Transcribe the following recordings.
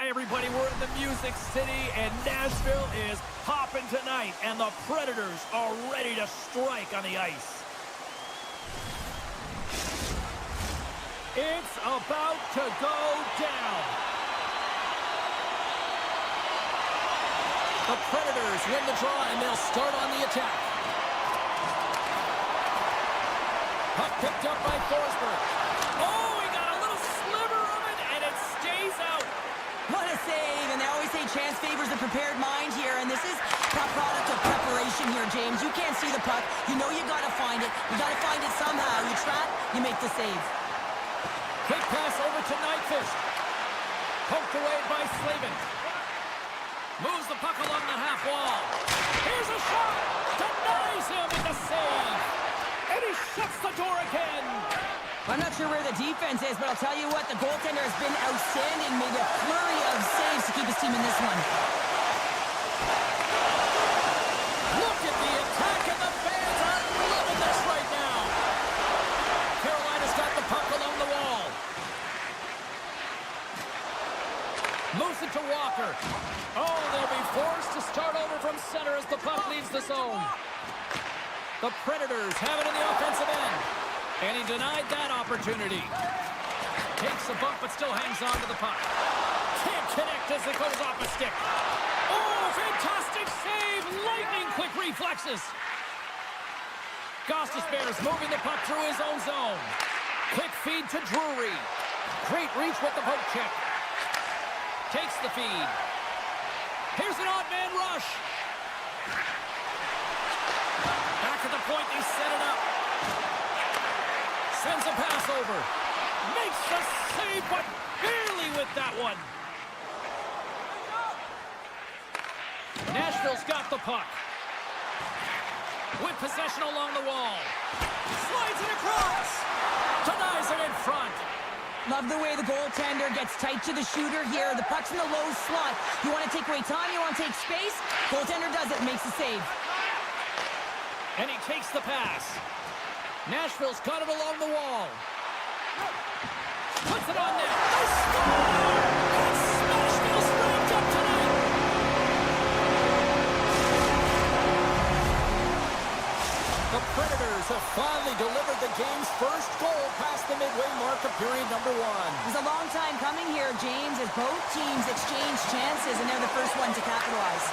Hi, everybody. We're in the Music City, and Nashville is popping tonight, and the Predators are ready to strike on the ice. It's about to go down. The Predators win the draw, and they'll start on the attack. Puck picked up by Forsberg. Oh, he got a little sliver of it, and it stays out. What a save, and they always say chance favors the prepared mind here, and this is a product of preparation here, James. You can't see the puck. You know you got to find it. You got to find it somehow. You trap, you make the save. Quick pass over to Nyquist. Poked away by Slavin. Moves the puck along the half wall. Here's a shot. Denies him with the save. And he shuts the door again. I'm not sure where the defense is, but I'll tell you what, the goaltender has been outstanding, made a flurry of saves to keep his team in this one. Look at the attack, and the fans are loving this right now. Carolina's got the puck along the wall. Moves it to Walker. Oh, they'll be forced to start over from center as the puck leaves the zone. The Predators have it in the offensive end. And he denied that opportunity. Takes a bump, but still hangs on to the puck. Can't connect as it goes off a stick. Oh, fantastic save! Lightning quick reflexes. Gostisbehere's moving the puck through his own zone. Quick feed to Drury. Great reach with the poke check. Takes the feed. Here's an odd man rush. Back at the point, they set it up. Sends a pass over. Makes the save, but barely with that one. Nashville's got the puck. With possession along the wall. Slides it across. Denies it in front. Love the way the goaltender gets tight to the shooter here. The puck's in the low slot. You want to take away time, you want to take space. Goaltender does it, makes the save. And he takes the pass. Nashville's got it along the wall. Puts it on net. They score! And Nashville's wrapped up tonight. The Predators have finally delivered the game's first goal past the midway mark of period number 1. It was a long time coming here, James, as both teams exchange chances, and they're the first one to capitalize.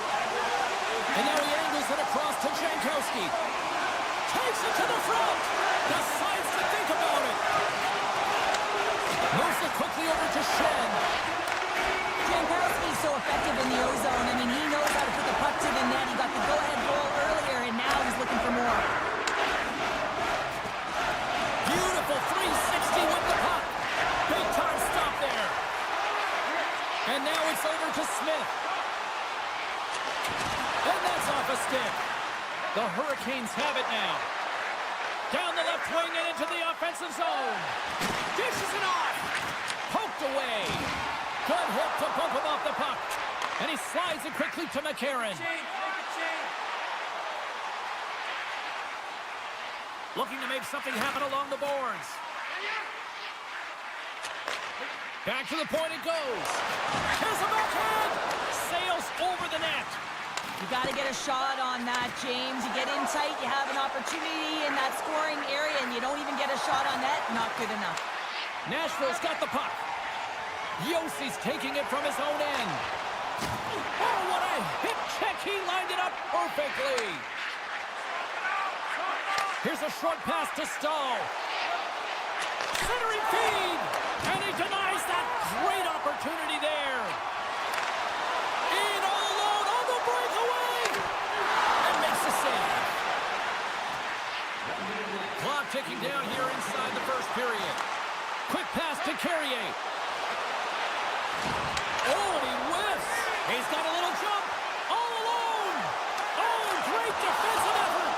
And now he angles it across to Jankowski. Takes it to the front. Decides to think about it. Moves it quickly over to Shen. Jankowski's so effective in the O-zone. I mean, he knows how to put the puck to the net. He got the go-ahead goal earlier, and now he's looking for more. Beautiful 360 with the puck. Big time stop there. And now it's over to Smith. And that's off a stick. The Hurricanes have it now. Down the left wing and into the offensive zone. Dishes it off. Poked away. Good hit to bump him off the puck. And he slides it quickly to McCarron. Looking to make something happen along the boards. Back to the point it goes. Here's a backhand. Sails over the net. You got to get a shot on that, James. You get in tight, you have an opportunity in that scoring area, and you don't even get a shot on net. Not good enough. Nashville's got the puck. Yossi's taking it from his own end. Oh, what a hip check. He lined it up perfectly. Here's a short pass to Stahl. Centering feed. And he denies that great opportunity there. In all alone on the breakaway. And makes the save. Clock ticking down here inside the first period. Quick pass to Carrier. Oh, and he whiffs. He's got a little jump. All alone. Oh, great defensive effort.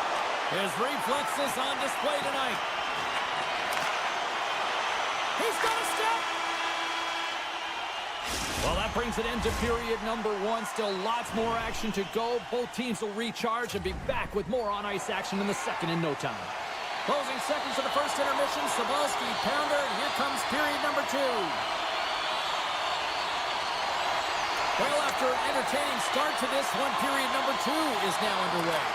His reflexes on display tonight. He's got a step. Well, that brings an end to period number 1. Still lots more action to go. Both teams will recharge and be back with more on-ice action in the second in no time. Closing seconds of the first intermission. Sabalski, pounder. Here comes period number 2. Well, after an entertaining start to this one, period number 2 is now underway.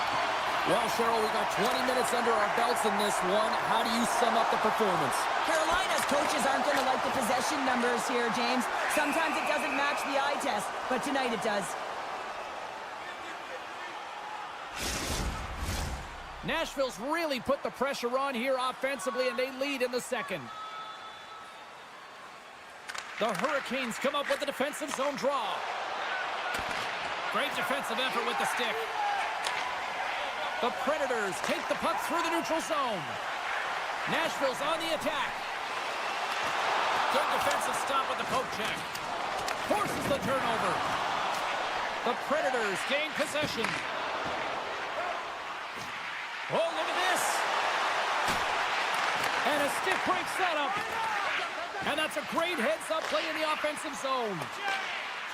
Well, Cheryl, we got 20 minutes under our belts in this one. How do you sum up the performance? Carolina's coaches aren't going to like the possession numbers here, James. Sometimes it doesn't match the eye test, but tonight it does. Nashville's really put the pressure on here offensively, and they lead in the second. The Hurricanes come up with the defensive zone draw. Great defensive effort with the stick. The Predators take the puck through the neutral zone. Nashville's on the attack. Good defensive stop with the poke check. Forces the turnover. The Predators gain possession. Oh, look at this. And a stick break setup. And that's a great heads-up play in the offensive zone.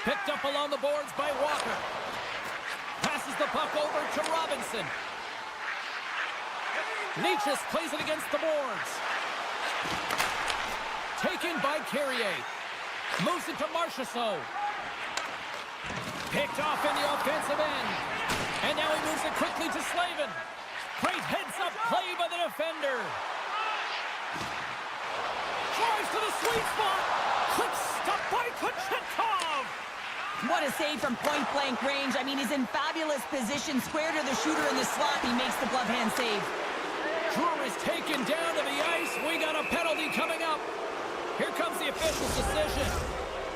Picked up along the boards by Walker. Passes the puck over to Robinson. Leaches plays it against the boards. Taken by Carrier. Moves it to Marchessault. Picked off in the offensive end. And now he moves it quickly to Slavin. Great heads-up play by the defender. Drives to the sweet spot. Quick stop by Kochetkov. What a save from point-blank range. I mean, he's in fabulous position. Square to the shooter in the slot. He makes the glove hand save. Drew is taken down to the ice. We got a penalty coming up. Here comes the official's decision.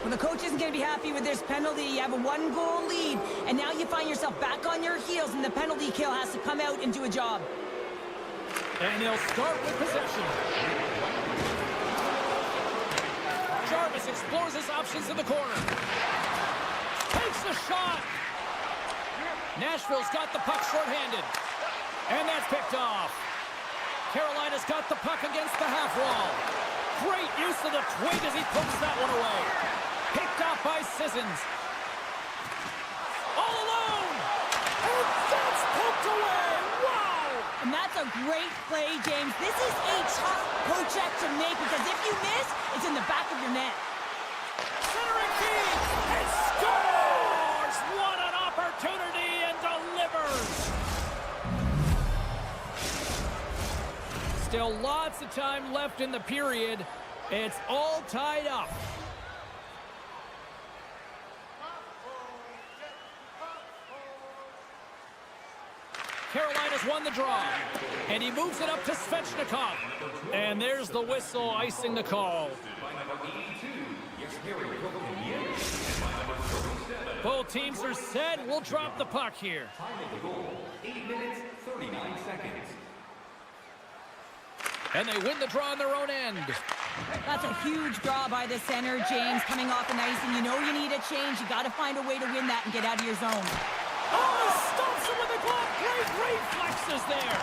Well, the coach isn't going to be happy with this penalty. You have a 1-goal lead, and now you find yourself back on your heels, and the penalty kill has to come out and do a job. And they'll start with possession. Jarvis explores his options in the corner. Takes the shot. Nashville's got the puck shorthanded. And that's picked off. Carolina's got the puck against the half wall. Great use of the twig as he pokes that one away. Picked off by Sissons. All alone. And that's poked away. Wow. And that's a great play, James. This is a tough poke check to make because if you miss, it's in the back of your net. Centering feed and scores! What an opportunity and delivers! Still lots of time left in the period. It's all tied up. Carolina's won the draw. And he moves it up to Svechnikov. And there's the whistle icing the call. Both teams are set. We'll drop the puck here. Time of the goal, 8 minutes, 39 seconds. And they win the draw on their own end. That's a huge draw by the center, James, coming off the ice, and you know you need a change. You got to find a way to win that and get out of your zone. Oh, he stomps him with the glove. Great reflexes there.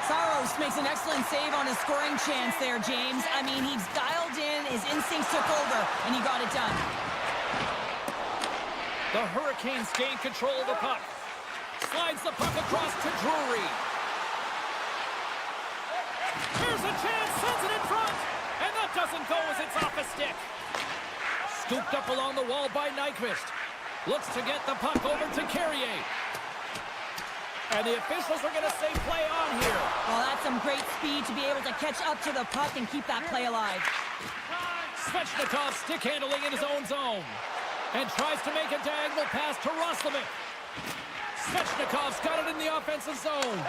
Saros makes an excellent save on his scoring chance there, James. I mean, he's dialed in, his instincts took over, and he got it done. The Hurricanes gain control of the puck. Slides the puck across to Drury. Here's a chance, sends it in front, and that doesn't go as it's off a stick. Scooped up along the wall by Nyquist. Looks to get the puck over to Carrier. And the officials are going to say play on here. Well, that's some great speed to be able to catch up to the puck and keep that play alive. Svechnikov stick handling in his own zone. And tries to make a diagonal pass to Roslovic. Svechnikov's got it in the offensive zone.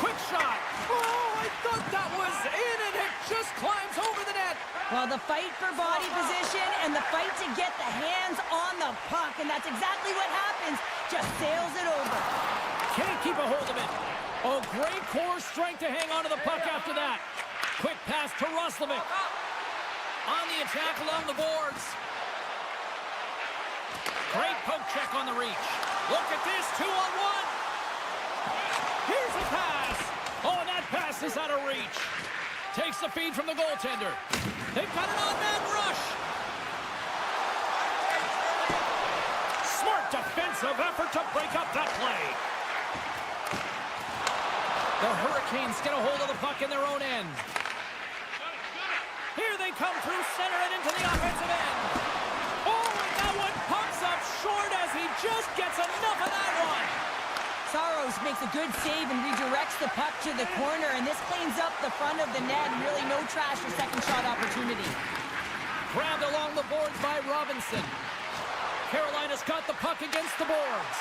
Quick shot. Oh, I thought that was in, and it just climbs over the net. Well, the fight for body position and the fight to get the hands on the puck, and that's exactly what happens. Just sails it over. Can't keep a hold of it. Oh, great core strength to hang on to the puck after that. Quick pass to Roslovic. On the attack along the boards. Great poke check on the reach. Look at this, 2-on-1. Here's a pass. Oh, and that pass is out of reach. Takes the feed from the goaltender. They've got an on-man rush. Smart defensive effort to break up that play. The Hurricanes get a hold of the puck in their own end. Here they come through center and into the offensive end. Oh, and that one short as he just gets enough of that one. Saros makes a good save and redirects the puck to the corner, and this cleans up the front of the net, and really no trash or second shot opportunity. Grabbed along the boards by Robinson. Carolina's got the puck against the boards.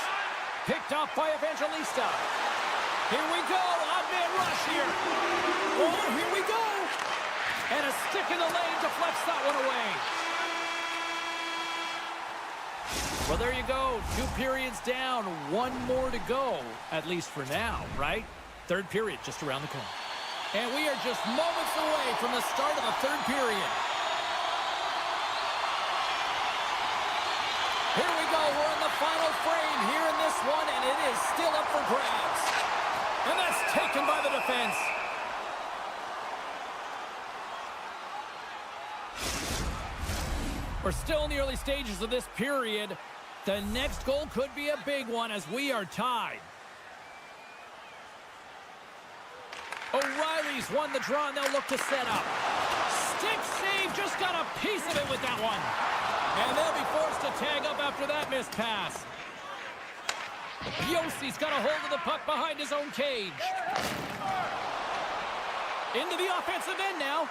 Picked off by Evangelista. Here we go, odd man rush here. Oh, here we go. And a stick in the lane deflects that one away. Well, there you go. 2 periods down, 1 more to go, at least for now, right? Third period just around the corner. And we are just moments away from the start of the third period. Here we go. We're in the final frame here in this one, and it is still up for grabs. And that's taken by the defense. We're still in the early stages of this period. The next goal could be a big one as we are tied. O'Reilly's won the draw, and they'll look to set up. Stick save, just got a piece of it with that one. And they'll be forced to tag up after that missed pass. Yossi's got a hold of the puck behind his own cage. Into the offensive end now.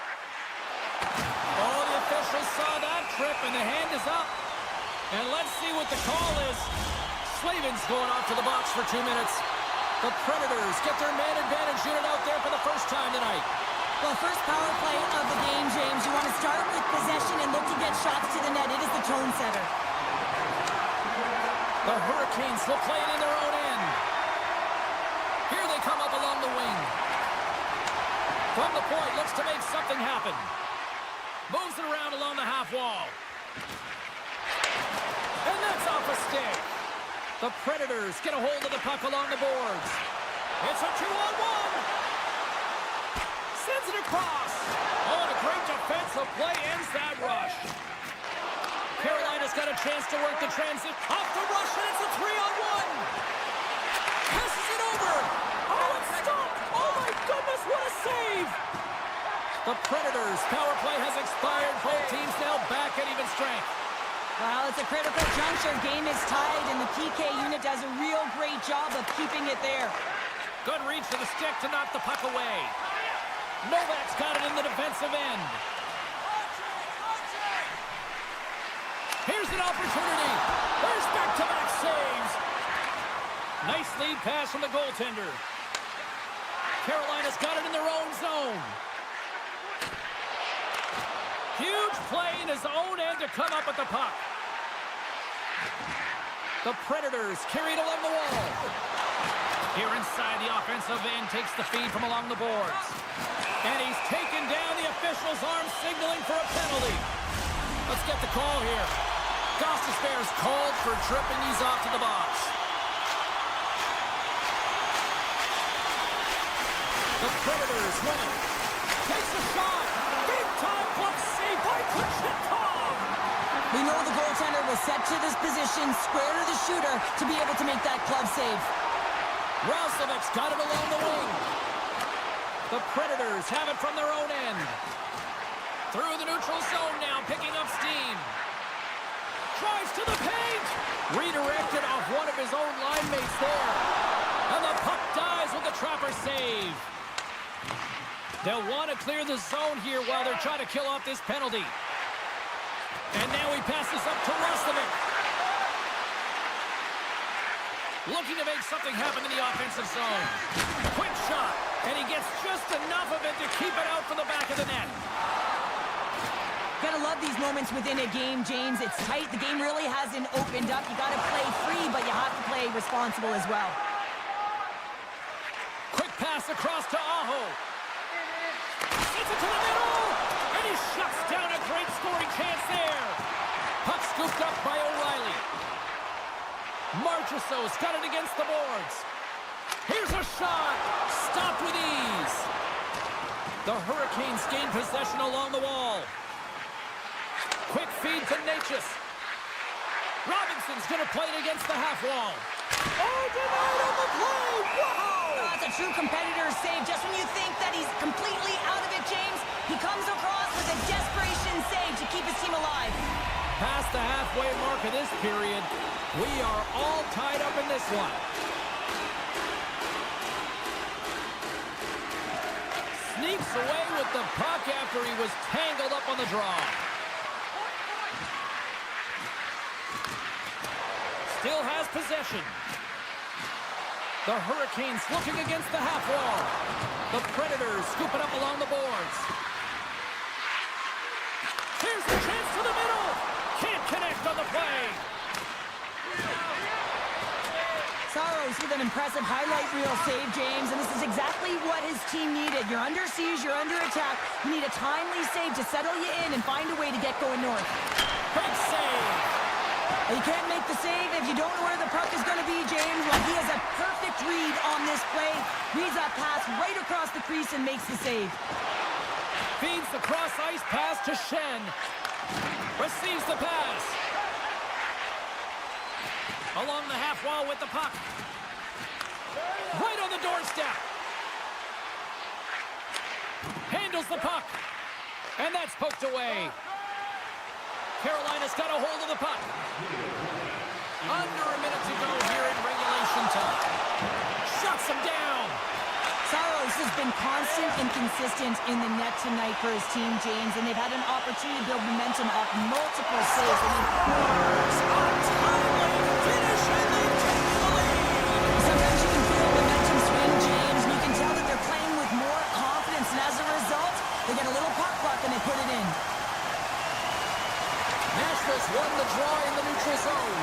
Oh, the officials saw that trip, and the hand is up. And let's see what the call is. Slavin's going off to the box for 2 minutes. The Predators get their man advantage unit out there for the first time tonight. Well, first power play of the game, James. You want to start with possession and look to get shots to the net. It is the tone setter. The Hurricanes will play it in their own end. Here they come up along the wing. From the point, looks to make something happen. Moves it around along the half wall. And that's off a stick. The Predators get a hold of the puck along the boards. It's a 2-on-1. Sends it across. Oh, and a great defensive play ends that rush. Carolina's got a chance to work the transit. Off the rush, and it's a 3-on-1. Passes it over. Oh, it's stopped. Oh, my goodness, what a save. The Predators' power play has expired. Both teams now back at even strength. Well, it's a critical juncture. Game is tied, and the PK unit does a real great job of keeping it there. Good reach to the stick to knock the puck away. Novak's got it in the defensive end. Here's an opportunity. There's back-to-back saves. Nice lead pass from the goaltender. Carolina's got it in their own zone. Huge play in his own end to come up with the puck. The Predators carried along the wall. Here inside the offensive end takes the feed from along the boards. And he's taken down, the official's arm signaling for a penalty. Let's get the call here. Gostisbehere's called for tripping. He's off to the box. The Predators win it. Takes a shot. Big time block save by Krysin. We know the goaltender was set to this position, square to the shooter, to be able to make that club save. Roslovic's got it along the wing. The Predators have it from their own end. Through the neutral zone now, picking up steam. Drives to the paint. Redirected off one of his own line mates there. And the puck dies with the trapper save. They'll want to clear the zone here while they're trying to kill off this penalty. And now he passes up to Roslovic. Looking to make something happen in the offensive zone. Quick shot, and he gets just enough of it to keep it out from the back of the net. Gotta love these moments within a game, James. It's tight. The game really hasn't opened up. You gotta play free, but you have to play responsible as well. Quick pass across to Aho. Sends it to the middle, and he shuts down a great scoring chance there. Puck scooped up by O'Reilly. Marchessault's got it against the boards. Here's a shot. Stopped with ease. The Hurricanes gain possession along the wall. Quick feed to Natchez. Robinson's going to play it against the half wall. Oh, denied on the play. Wow! That's a true competitor's save. Just when you think that he's completely out of it, James, he comes across with a desperation save to keep his team alive. past the halfway mark of this period. We are all tied up in this one. Sneaks away with the puck after he was tangled up on the draw. Still has possession. The Hurricanes looking against the half wall. The Predators scooping up along the boards. Here's the chance to the middle. Can't connect on the play. Saros with an impressive highlight reel save, James, and this is exactly what his team needed. You're under siege, you're under attack. You need a timely save to settle you in and find a way to get going north. Big save. You can't make the save if you don't know where the puck is going to be, James. Well, he has a perfect read on this play. Reads that pass right across the crease and makes the save. Feeds the cross-ice pass to Shen. Receives the pass. Along the half wall with the puck. Right on the doorstep. Handles the puck. And that's poked away. Carolina's got a hold of the puck. Under a minute to go here in regulation time. Shuts him down. Saros has been constant and consistent in the net tonight for his team, James, and they've had an opportunity to build momentum off multiple saves. Sometimes you can feel momentum swing, James, and you can tell that they're playing with more confidence, and as a result, they get a little puck luck and they put it in. Nashville's won the draw in the neutral zone.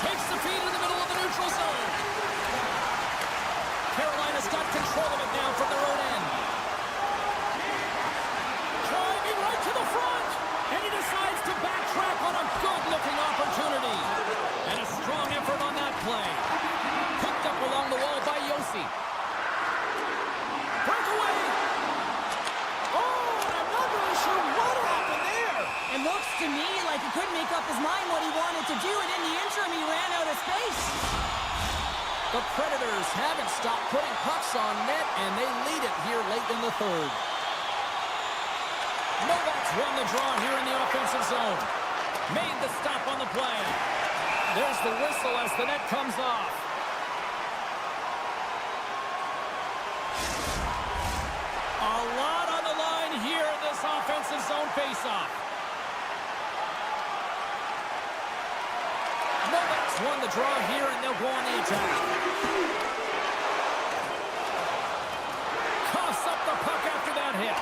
Takes the feed in the middle of the neutral zone. Carolina's got control of it now from their own end. Driving right to the front. And he decides to backtrack on a good-looking opportunity. And a strong effort on that play. Picked up along the wall by Yossi. Breakaway. Oh, I'm not really sure what happened there. It looks to me like he couldn't make up his mind what he wanted to do, and in the interim, he ran out of space. The Predators haven't stopped putting pucks on net, and they lead it here late in the third. Novak's won the draw here in the offensive zone. Made the stop on the play. There's the whistle as the net comes off. A lot on the line here in this offensive zone faceoff. Novak's won the draw here, and they'll go on the attack. Coughs up the puck after that hit.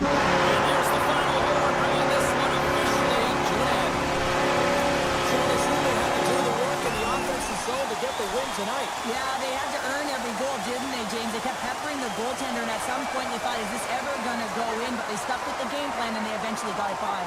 And here's the final horn, bringing this one officially to an end. Charlie Schuler had to do the work in the offensive zone to get the win tonight. Yeah, they had to earn every goal, didn't they, James? They kept peppering the goaltender, and at some point they thought, is this ever going to go in? But they stuck with the game plan, and they eventually got it by.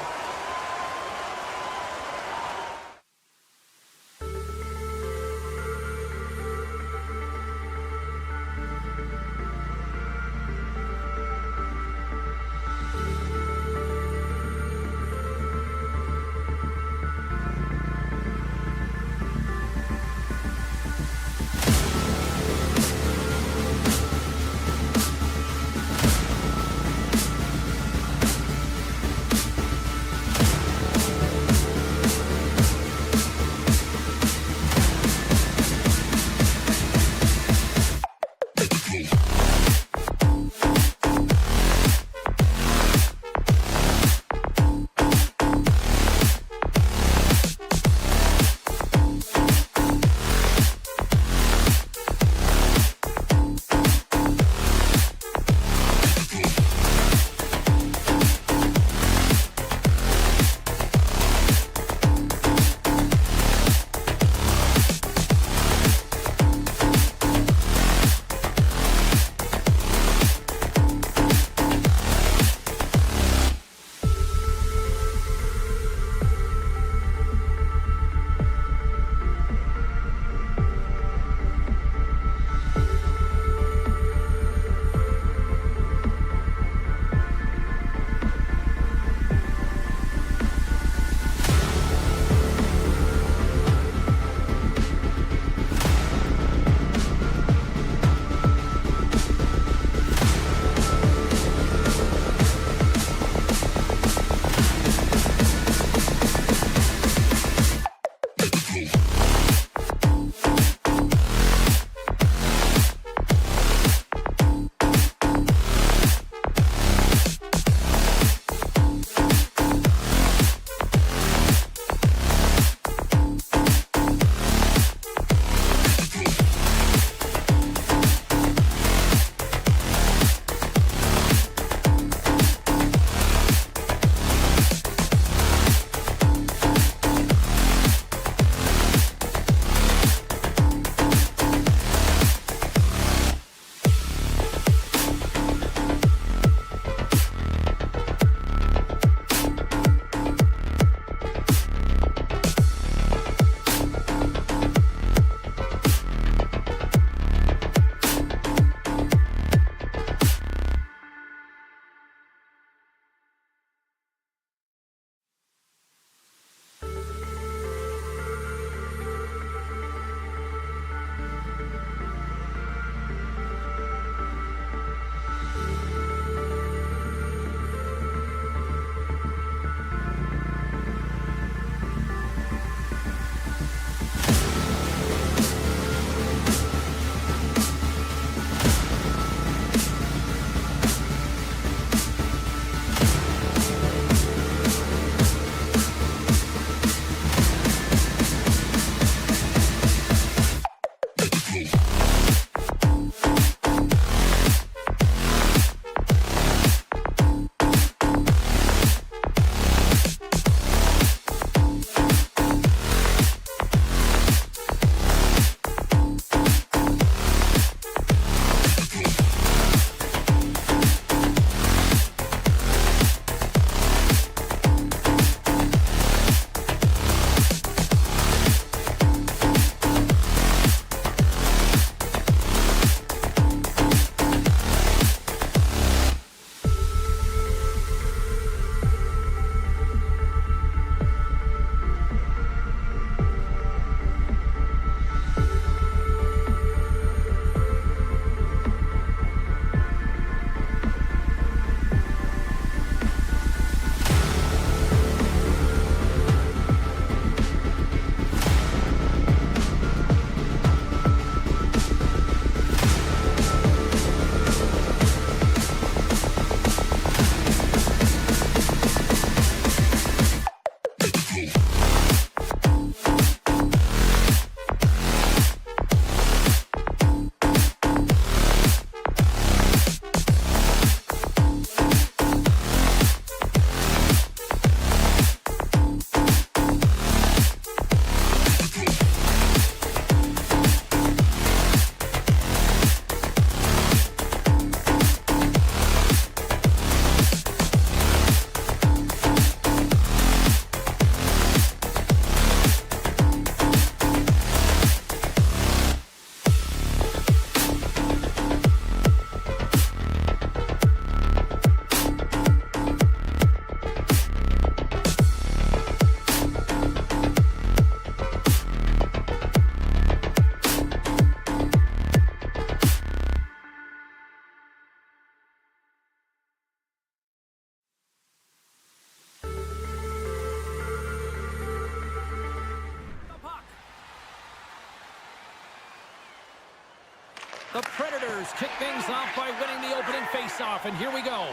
The Predators kick things off by winning the opening faceoff, and here we go.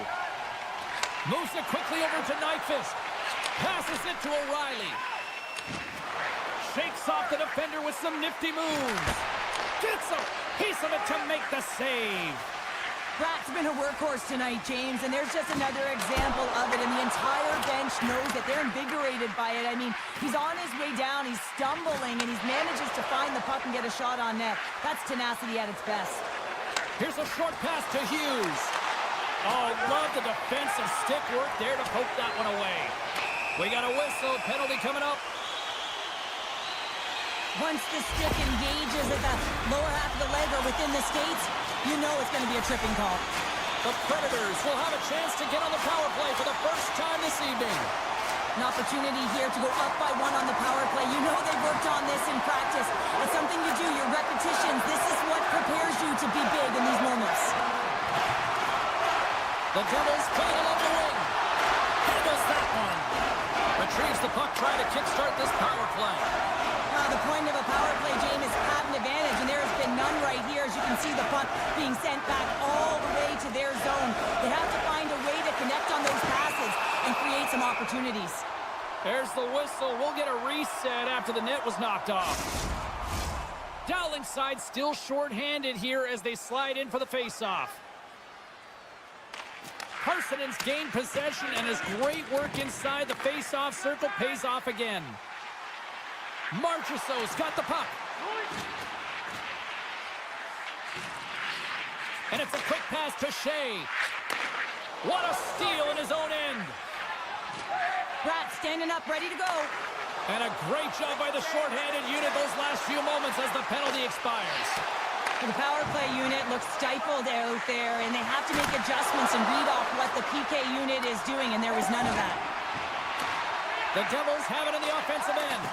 Moves it quickly over to Nyquist. Passes it to O'Reilly. Shakes off the defender with some nifty moves. Gets a piece of it to make the save. Pratt's been a workhorse tonight, James, and there's just another example of it, and the entire bench knows that they're invigorated by it. I mean, he's on his way down, he's stumbling, and he manages to find the puck and get a shot on net. That's tenacity at its best. Here's a short pass to Hughes. Oh, love the defensive stick work there to poke that one away. We got a whistle, penalty coming up. Once the stick engages at the lower half of the leg or within the skates, you know it's going to be a tripping call. The Predators will have a chance to get on the power play for the first time this evening. An opportunity here to go up by 1 on the power play. You know they've worked on this in practice. It's something you do, your repetitions. This is what prepares you to be big in these moments. The Devils play it along the wing. Handles that one. Retrieves the puck, trying to kickstart this power play. The point of a power play, James, is have an advantage, and there has been none right here. As you can see, the puck being sent back all the way to their zone. They have to find a way to connect on those passes and create some opportunities. There's the whistle. We'll get a reset after the net was knocked off. Dowling side still short-handed here as they slide in for the face-off. Parsonen's gained possession, and his great work inside the face-off circle pays off again. Marchessault's got the puck. And it's a quick pass to Shea. What a steal in his own end. Pratt standing up, ready to go. And a great job by the shorthanded unit those last few moments as the penalty expires. The power play unit looks stifled out there, and they have to make adjustments and read off what the PK unit is doing, and there was none of that. The Devils have it in the offensive end.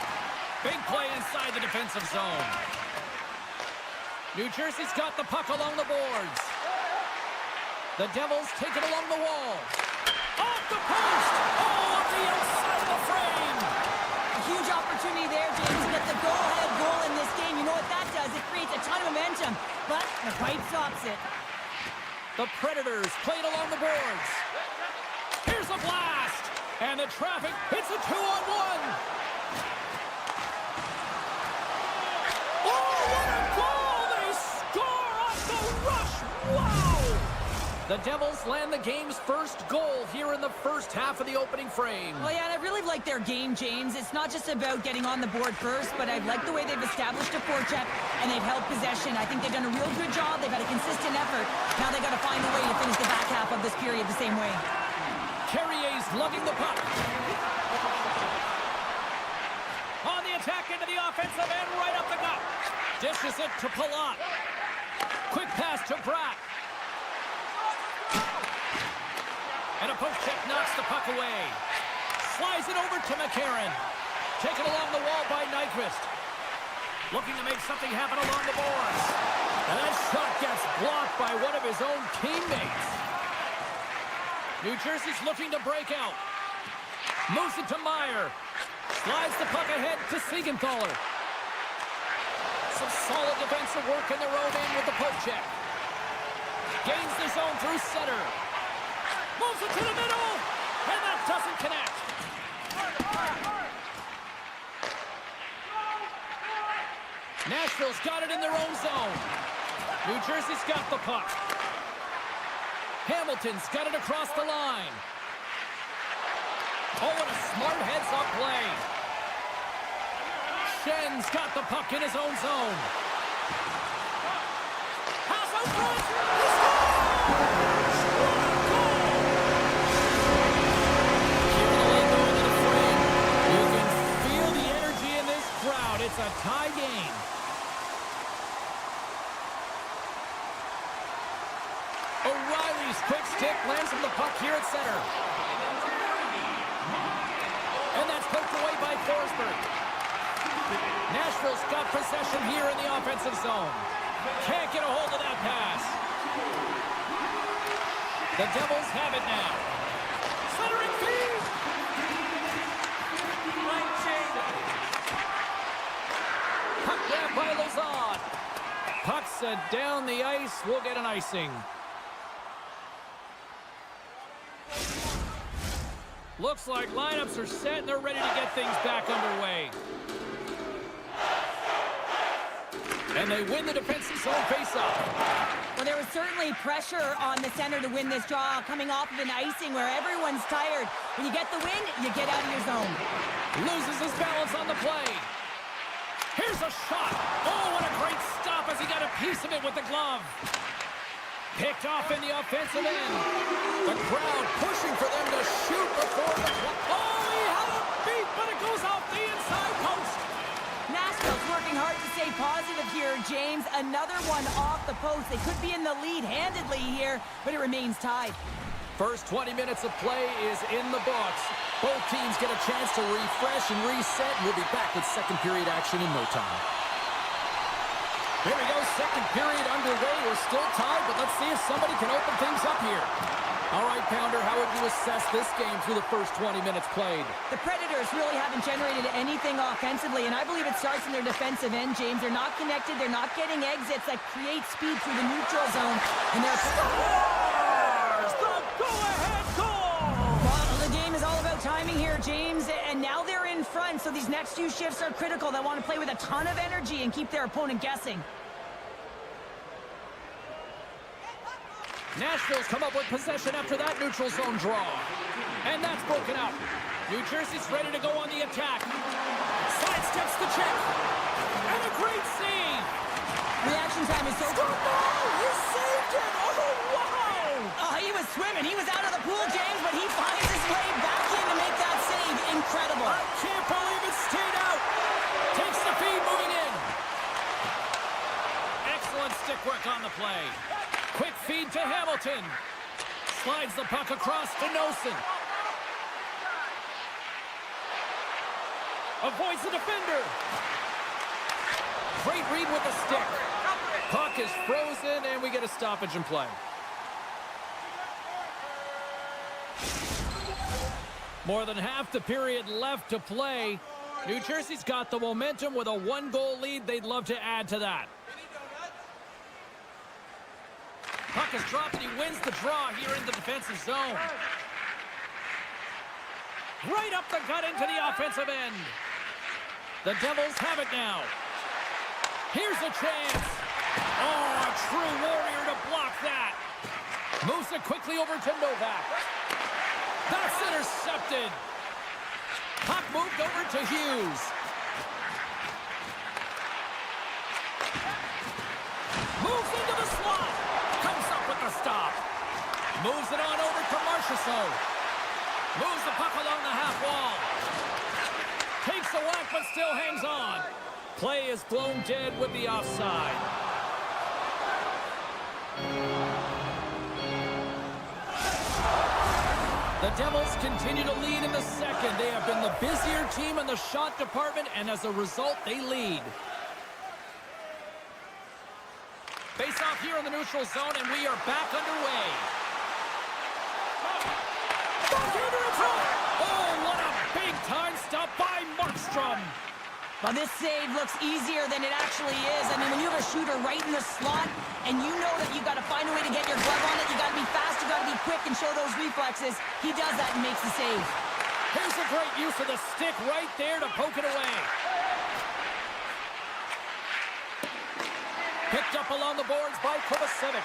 Big play inside the defensive zone. New Jersey's got the puck along the boards. The Devils take it along the wall. Off the post! Oh, on the outside of the frame! A huge opportunity there, James, to get the go-ahead goal in this game. You know what that does? It creates a ton of momentum, but the pipe stops it. The Predators played along the boards. Here's a blast! And the traffic hits a 2-on-1. The Devils land the game's first goal here in the first half of the opening frame. Well, yeah, and I really like their game, James. It's not just about getting on the board first, but I like the way they've established a forecheck and they've held possession. I think they've done a real good job. They've had a consistent effort. Now they've got to find a way to finish the back half of this period the same way. Carrier's lugging the puck. On the attack into the offensive end, right up the gut. Dishes it to Palat. Quick pass to Bratt. And a poke check knocks the puck away. Slides it over to McCarron. Taken along the wall by Nyquist. Looking to make something happen along the boards. And that shot gets blocked by one of his own teammates. New Jersey's looking to break out. Moves it to Meyer. Slides the puck ahead to Siegenthaler. Some solid defensive work in their own end with the poke check. Gains the zone through center. Moves it to the middle, and that doesn't connect. Nashville's got it in their own zone. New Jersey's got the puck. Hamilton's got it across the line. Oh, what a smart heads-up play. Schen's got the puck in his own zone. Pass out front. He scores! It's a tie game. O'Reilly's quick stick lands from the puck here at center. And that's poked away by Forsberg. Nashville's got possession here in the offensive zone. Can't get a hold of that pass. The Devils have it now. Centering feed. Puck grab by Lazard. Puck sent down the ice. We'll get an icing. Looks like lineups are set and they're ready to get things back underway. And they win the defensive zone faceoff. Well, there was certainly pressure on the center to win this draw, coming off of an icing where everyone's tired. When you get the win, you get out of your zone. Loses his balance on the play. Here's a shot. Oh, what a great stop as he got a piece of it with the glove. Picked off in the offensive end. The crowd pushing for them to shoot before the... Oh, he had a beat, but it goes off the inside post. Nashville's working hard to stay positive here, James. Another one off the post. They could be in the lead handedly here, but it remains tied. First 20 minutes of play is in the books. Both teams get a chance to refresh and reset, and we'll be back with second period action in no time. Here we go, second period underway. We're still tied, but let's see if somebody can open things up here. All right, Pounder, how would you assess this game through the first 20 minutes played? The Predators really haven't generated anything offensively, and I believe it starts in their defensive end, James. They're not connected. They're not getting exits that create speed through the neutral zone. And they're... Scores the go-ahead goal! Well, the game is all about timing here, James, and now they're in front, so these next few shifts are critical. They want to play with a ton of energy and keep their opponent guessing. Nashville's come up with possession after that neutral zone draw. And that's broken up. New Jersey's ready to go on the attack. Sidesteps the check. And a great save. Reaction time is so... He saved it! Oh, wow! He was swimming. He was out of the pool, James, but he finds his way back in to make that save. Incredible. I can't believe it stayed out. Takes the feed moving in. Excellent stick work on the play. Quick feed to Hamilton. Slides the puck across to Nosen. Avoids the defender. Great read with the stick. Puck is frozen, and we get a stoppage in play. More than half the period left to play. New Jersey's got the momentum with a one-goal lead. They'd love to add to that. Puck is dropped, and he wins the draw here in the defensive zone. Right up the gut into the offensive end. The Devils have it now. Here's a chance. Oh, a true warrior to block that. Moves it quickly over to Novak. That's intercepted. Puck moved over to Hughes. Moves into the slot. Comes up with the stop. Moves it on over to Marchessault. Moves the puck along the half wall. Takes the whack, but still hangs on. Play is blown dead with the offside. The Devils continue to lead in the second. They have been the busier team in the shot department, and as a result, they lead. Face off here in the neutral zone, and we are back underway. Oh, what a big-time stop by Markstrom. Well, this save looks easier than it actually is. I mean, when you have a shooter right in the slot, and you know that you've got to find a way to get your glove on it, you got to be fast, you got to be quick and show those reflexes. He does that and makes the save. Here's a great use of the stick right there to poke it away. Picked up along the boards by Kovacevic.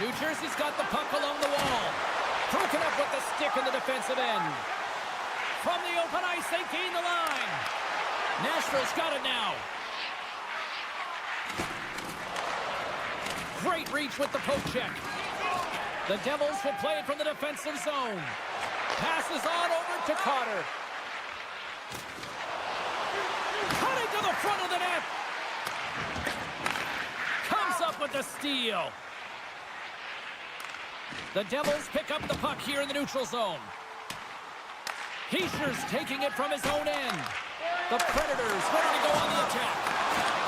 New Jersey's got the puck along the wall. Broken up with the stick in the defensive end. From the open ice, they gain the line. Nashville's got it now. Great reach with the poke check. The Devils will play it from the defensive zone. Passes on over to Carter. Cutting to the front of the net. Comes up with the steal. The Devils pick up the puck here in the neutral zone. Heischer's taking it from his own end. The Predators ready to go on the attack.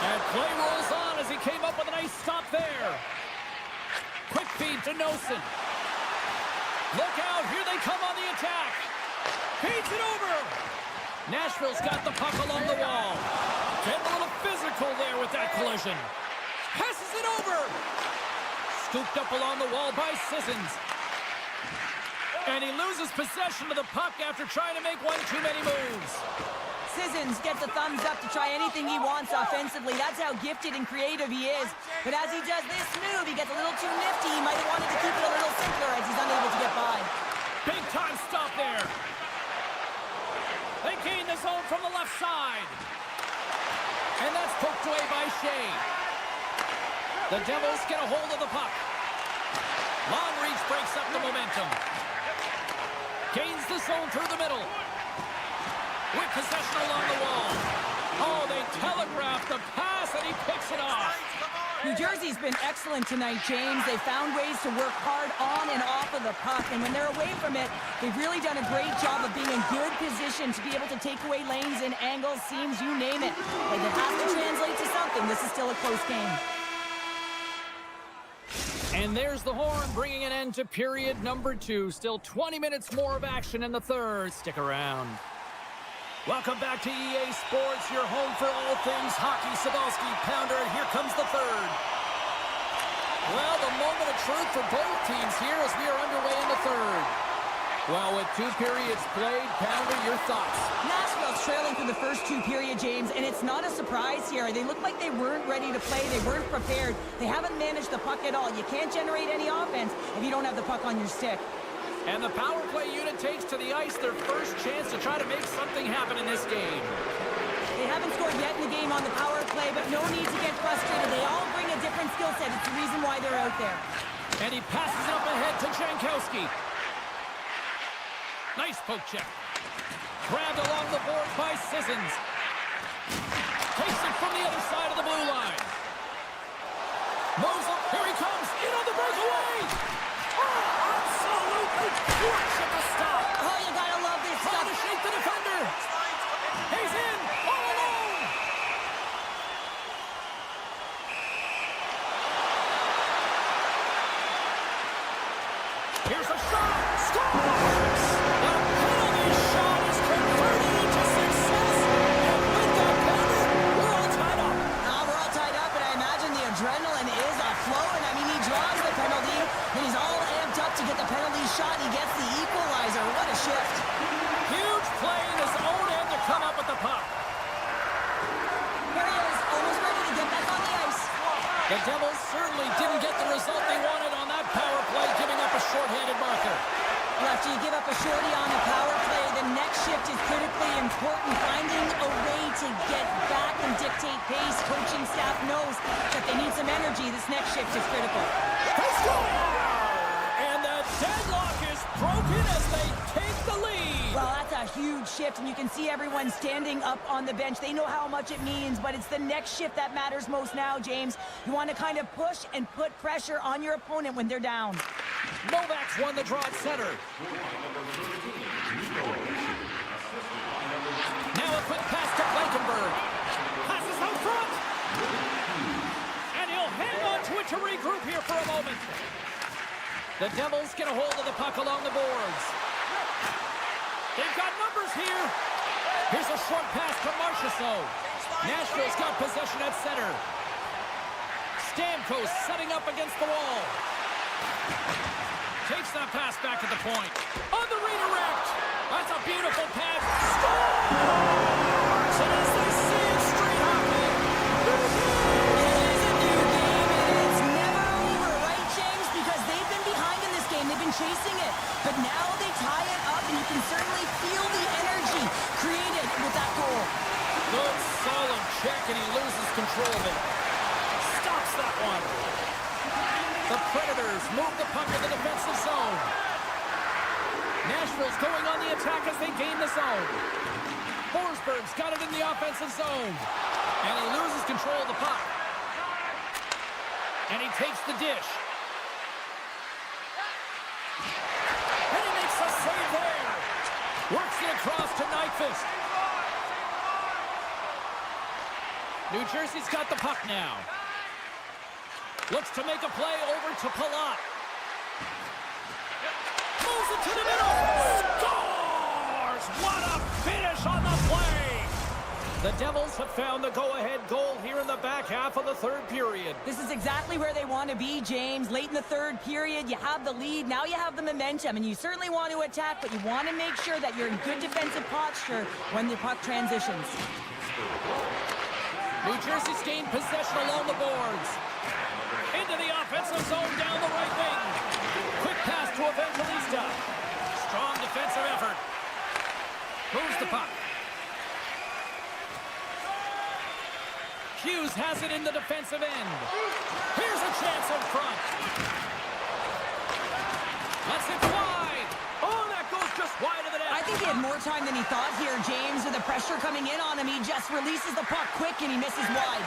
And play rolls on as he came up with a nice stop there. Quick feed to Nosen. Look out, here they come on the attack. Feeds it over. Nashville's got the puck along the wall. Getting a little physical there with that collision. Passes moves it over. Scooped up along the wall by Sissons. And he loses possession of the puck after trying to make one too many moves. Sissons gets a thumbs up to try anything he wants offensively. That's how gifted and creative he is. But as he does this move, he gets a little too nifty. He might have wanted to keep it a little simpler as he's unable to get by. Big time stop there. They gain the zone from the left side. And that's poked away by Shea. The Devils get a hold of the puck. Long reach breaks up the momentum. Gains the zone through the middle. With possession along the wall. Oh, they telegraph the pass and he picks it off. New Jersey's been excellent tonight, James. They found ways to work hard on and off of the puck, and when they're away from it, they've really done a great job of being in good position to be able to take away lanes and angles, seams, you name it. Like it has to translate to something. This is still a close game. And there's the horn, bringing an end to period number 2. Still 20 minutes more of action in the third. Stick around. Welcome back to EA Sports, your home for all things hockey. Cybulski, Pounder, here comes the third. Well, the moment of truth for both teams here as we are underway in the third. Well, with 2 periods played, Pounder, your thoughts? Nashville's trailing through the first 2 periods, James, and it's not a surprise here. They look like they weren't ready to play. They weren't prepared. They haven't managed the puck at all. You can't generate any offense if you don't have the puck on your stick. And the power play unit takes to the ice their first chance to try to make something happen in this game. They haven't scored yet in the game on the power play, but no need to get frustrated. They all bring a different skill set. It's the reason why they're out there. And he passes up ahead to Jankowski. Nice poke check. Grabbed along the boards by Sissons. Takes it from the other side of the blue line. Moves up. Here he comes. In on the breakaway. Oh, absolutely crush at the stop. Oh, you gotta love this stuff. Trying to shake the defender. He's in. All alone. Here's a shot. Scores! The penalty shot is converted into success. And with that penalty, we're all tied up. We're all tied up, and I imagine the adrenaline is flowing. I mean, he draws the penalty, and he's all amped up to get the penalty shot. He gets the equalizer. What a shift. Huge play in his own end to come up with the puck. Here he is, almost ready to get back on the ice. The Devils certainly didn't get the result they wanted on that power play, giving up a shorthanded marker. Well, after you give up a shorty on the power play, the next shift is critically important. Finding a way to get back and dictate pace. Coaching staff knows that they need some energy. This next shift is critical. They score! And the deadlock is broken as they take the lead. Well, that's a huge shift, and you can see everyone standing up on the bench. They know how much it means, but it's the next shift that matters most now, James. You want to kind of push and put pressure on your opponent when they're down. Novak's won the draw at center. Now a quick pass to Blankenberg. Passes out front. And he'll hang on to it to regroup here for a moment. The Devils get a hold of the puck along the boards. They've got numbers here. Here's a short pass to Marchessault. Nashville's got possession at center. Stamkos setting up against the wall. Takes that pass back at the point. On the redirect. That's a beautiful pass. Scores! And as they say in street hockey, it is a new game, and it's never over, right, James? Because they've been behind in this game. They've been chasing it. But now they tie it up, and you can certainly feel the energy created with that goal. good solid check, and he loses control of it. Stops that one. The Predators move the puck in the defensive zone. Nashville's going on the attack as they gain the zone. Forsberg's got it in the offensive zone. And he loses control of the puck. And he takes the dish. And he makes a save there. Works it across to Nyquist. New Jersey's got the puck now. Looks to make a play over to Palat. Moves it to the middle. Scores! What a finish on the play! The Devils have found the go-ahead goal here in the back half of the third period. This is exactly where they want to be, James. Late in the third period, you have the lead. Now you have the momentum, and you certainly want to attack, but you want to make sure that you're in good defensive posture when the puck transitions. New Jersey's gained possession along the boards. Into the offensive zone down the right wing. Quick pass to Evangelista. Strong defensive effort. Moves the puck. Hughes has it in the defensive end. Here's a chance in front. Lets it wide. Oh, that goes just wide of the net. I think he had more time than he thought here, James. With the pressure coming in on him, he just releases the puck quick and he misses wide.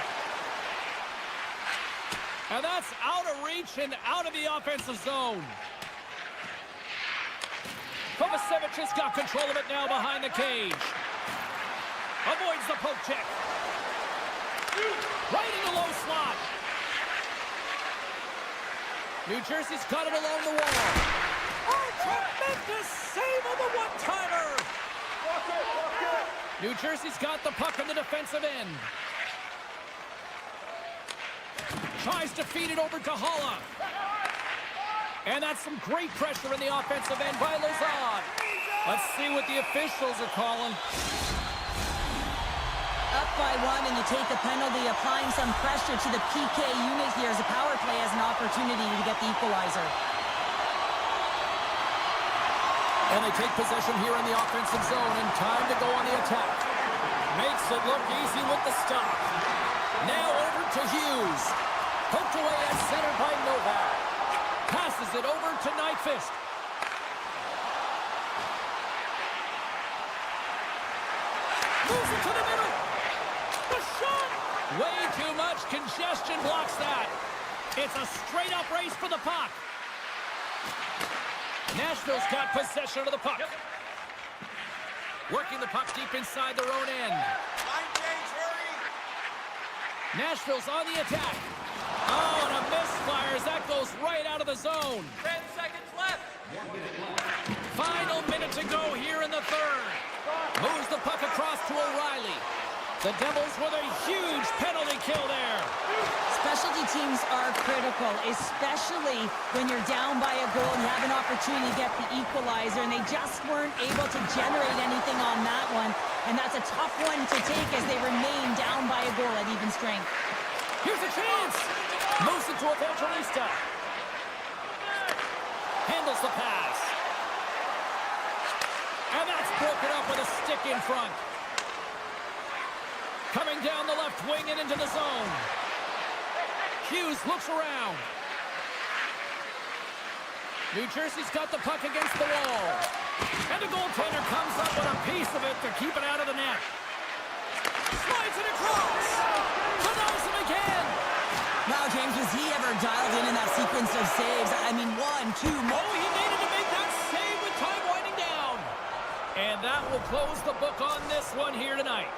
And that's out of reach and out of the offensive zone. Kovacevic has got control of it now behind the cage. Avoids the poke check. Right in the low slot. New Jersey's got it along the wall. Oh, tremendous save on the one-timer. New Jersey's got the puck in the defensive end. Tries to feed it over to Holla. And that's some great pressure in the offensive end by Lazard. Let's see what the officials are calling. Up by one, and you take the penalty, applying some pressure to the PK unit here as the power play has an opportunity to get the equalizer. And they take possession here in the offensive zone, and time to go on the attack. Makes it look easy with the stop. Now over to Hughes. Poked away at center by Novak. Passes it over to Nyquist. Moves it to the middle. The shot! Way too much congestion blocks that. It's a straight-up race for the puck. Nashville's got possession of the puck. Working the puck deep inside their own end. Nashville's on the attack. Oh, and a misfires. That goes right out of the zone. 10 seconds left. Final minute to go here in the third. Moves the puck across to O'Reilly. The Devils with a huge penalty kill there. Specialty teams are critical, especially when you're down by a goal and you have an opportunity to get the equalizer, and they just weren't able to generate anything on that one. And that's a tough one to take as they remain down by a goal at even strength. Here's a chance. Moves it to Evangelista. Handles the pass. And that's broken up with a stick in front. Coming down the left wing and into the zone. Hughes looks around. New Jersey's got the puck against the wall. And the goaltender comes up with a piece of it to keep it out of the net. Slides it across. Denies him again. Wow, James, was he ever dialed in that sequence of saves? I mean, 1, 2 more. Oh, he needed to make that save with time winding down. And that will close the book on this one here tonight.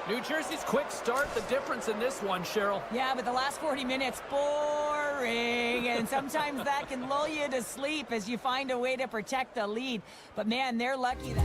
New Jersey's quick start, the difference in this one, Cheryl. Yeah, but the last 40 minutes, boring. And sometimes that can lull you to sleep as you find a way to protect the lead. But, man, they're lucky that...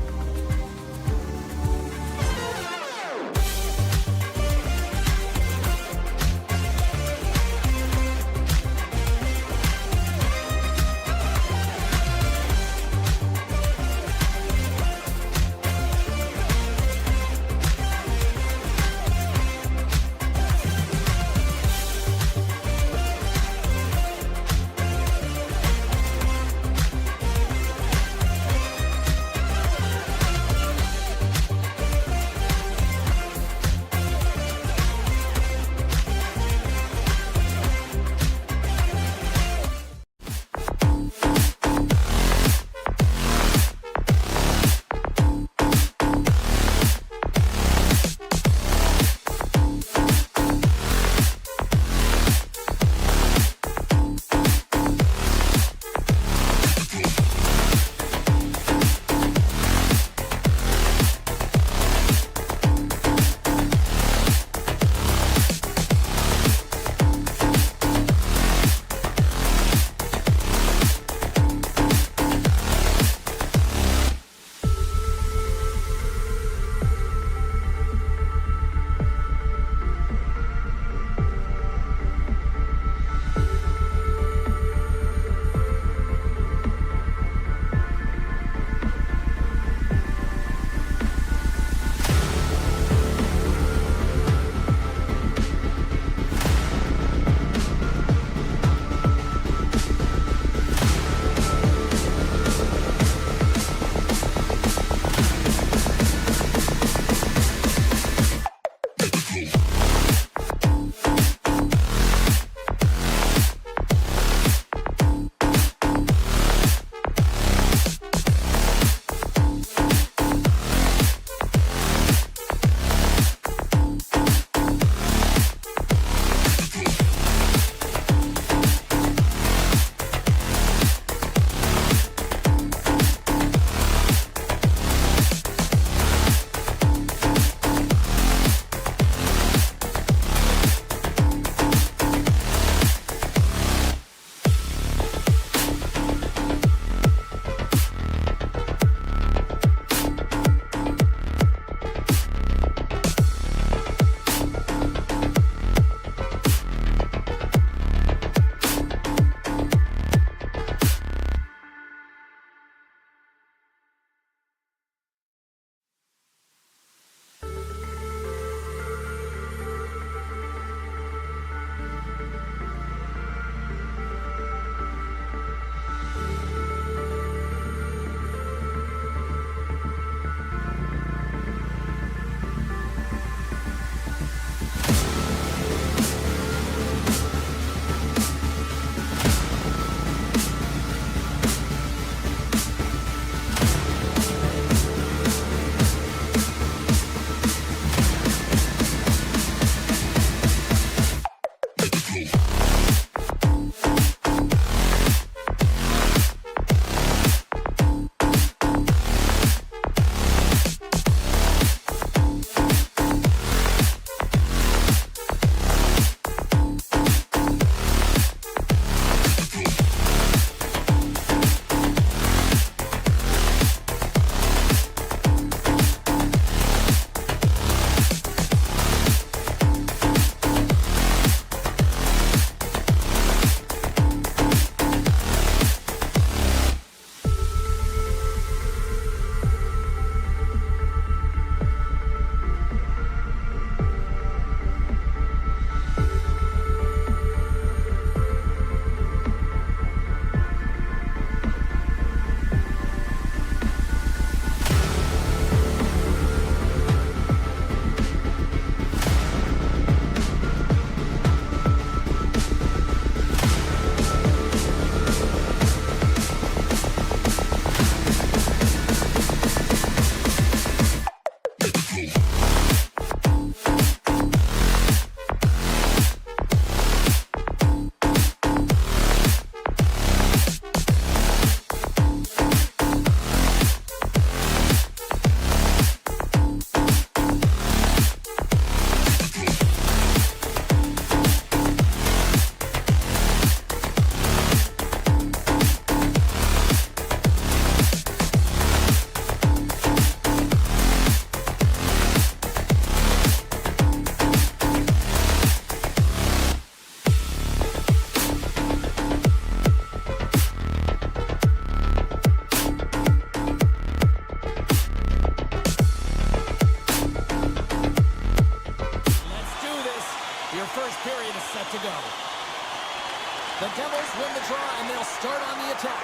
the draw, and they'll start on the attack.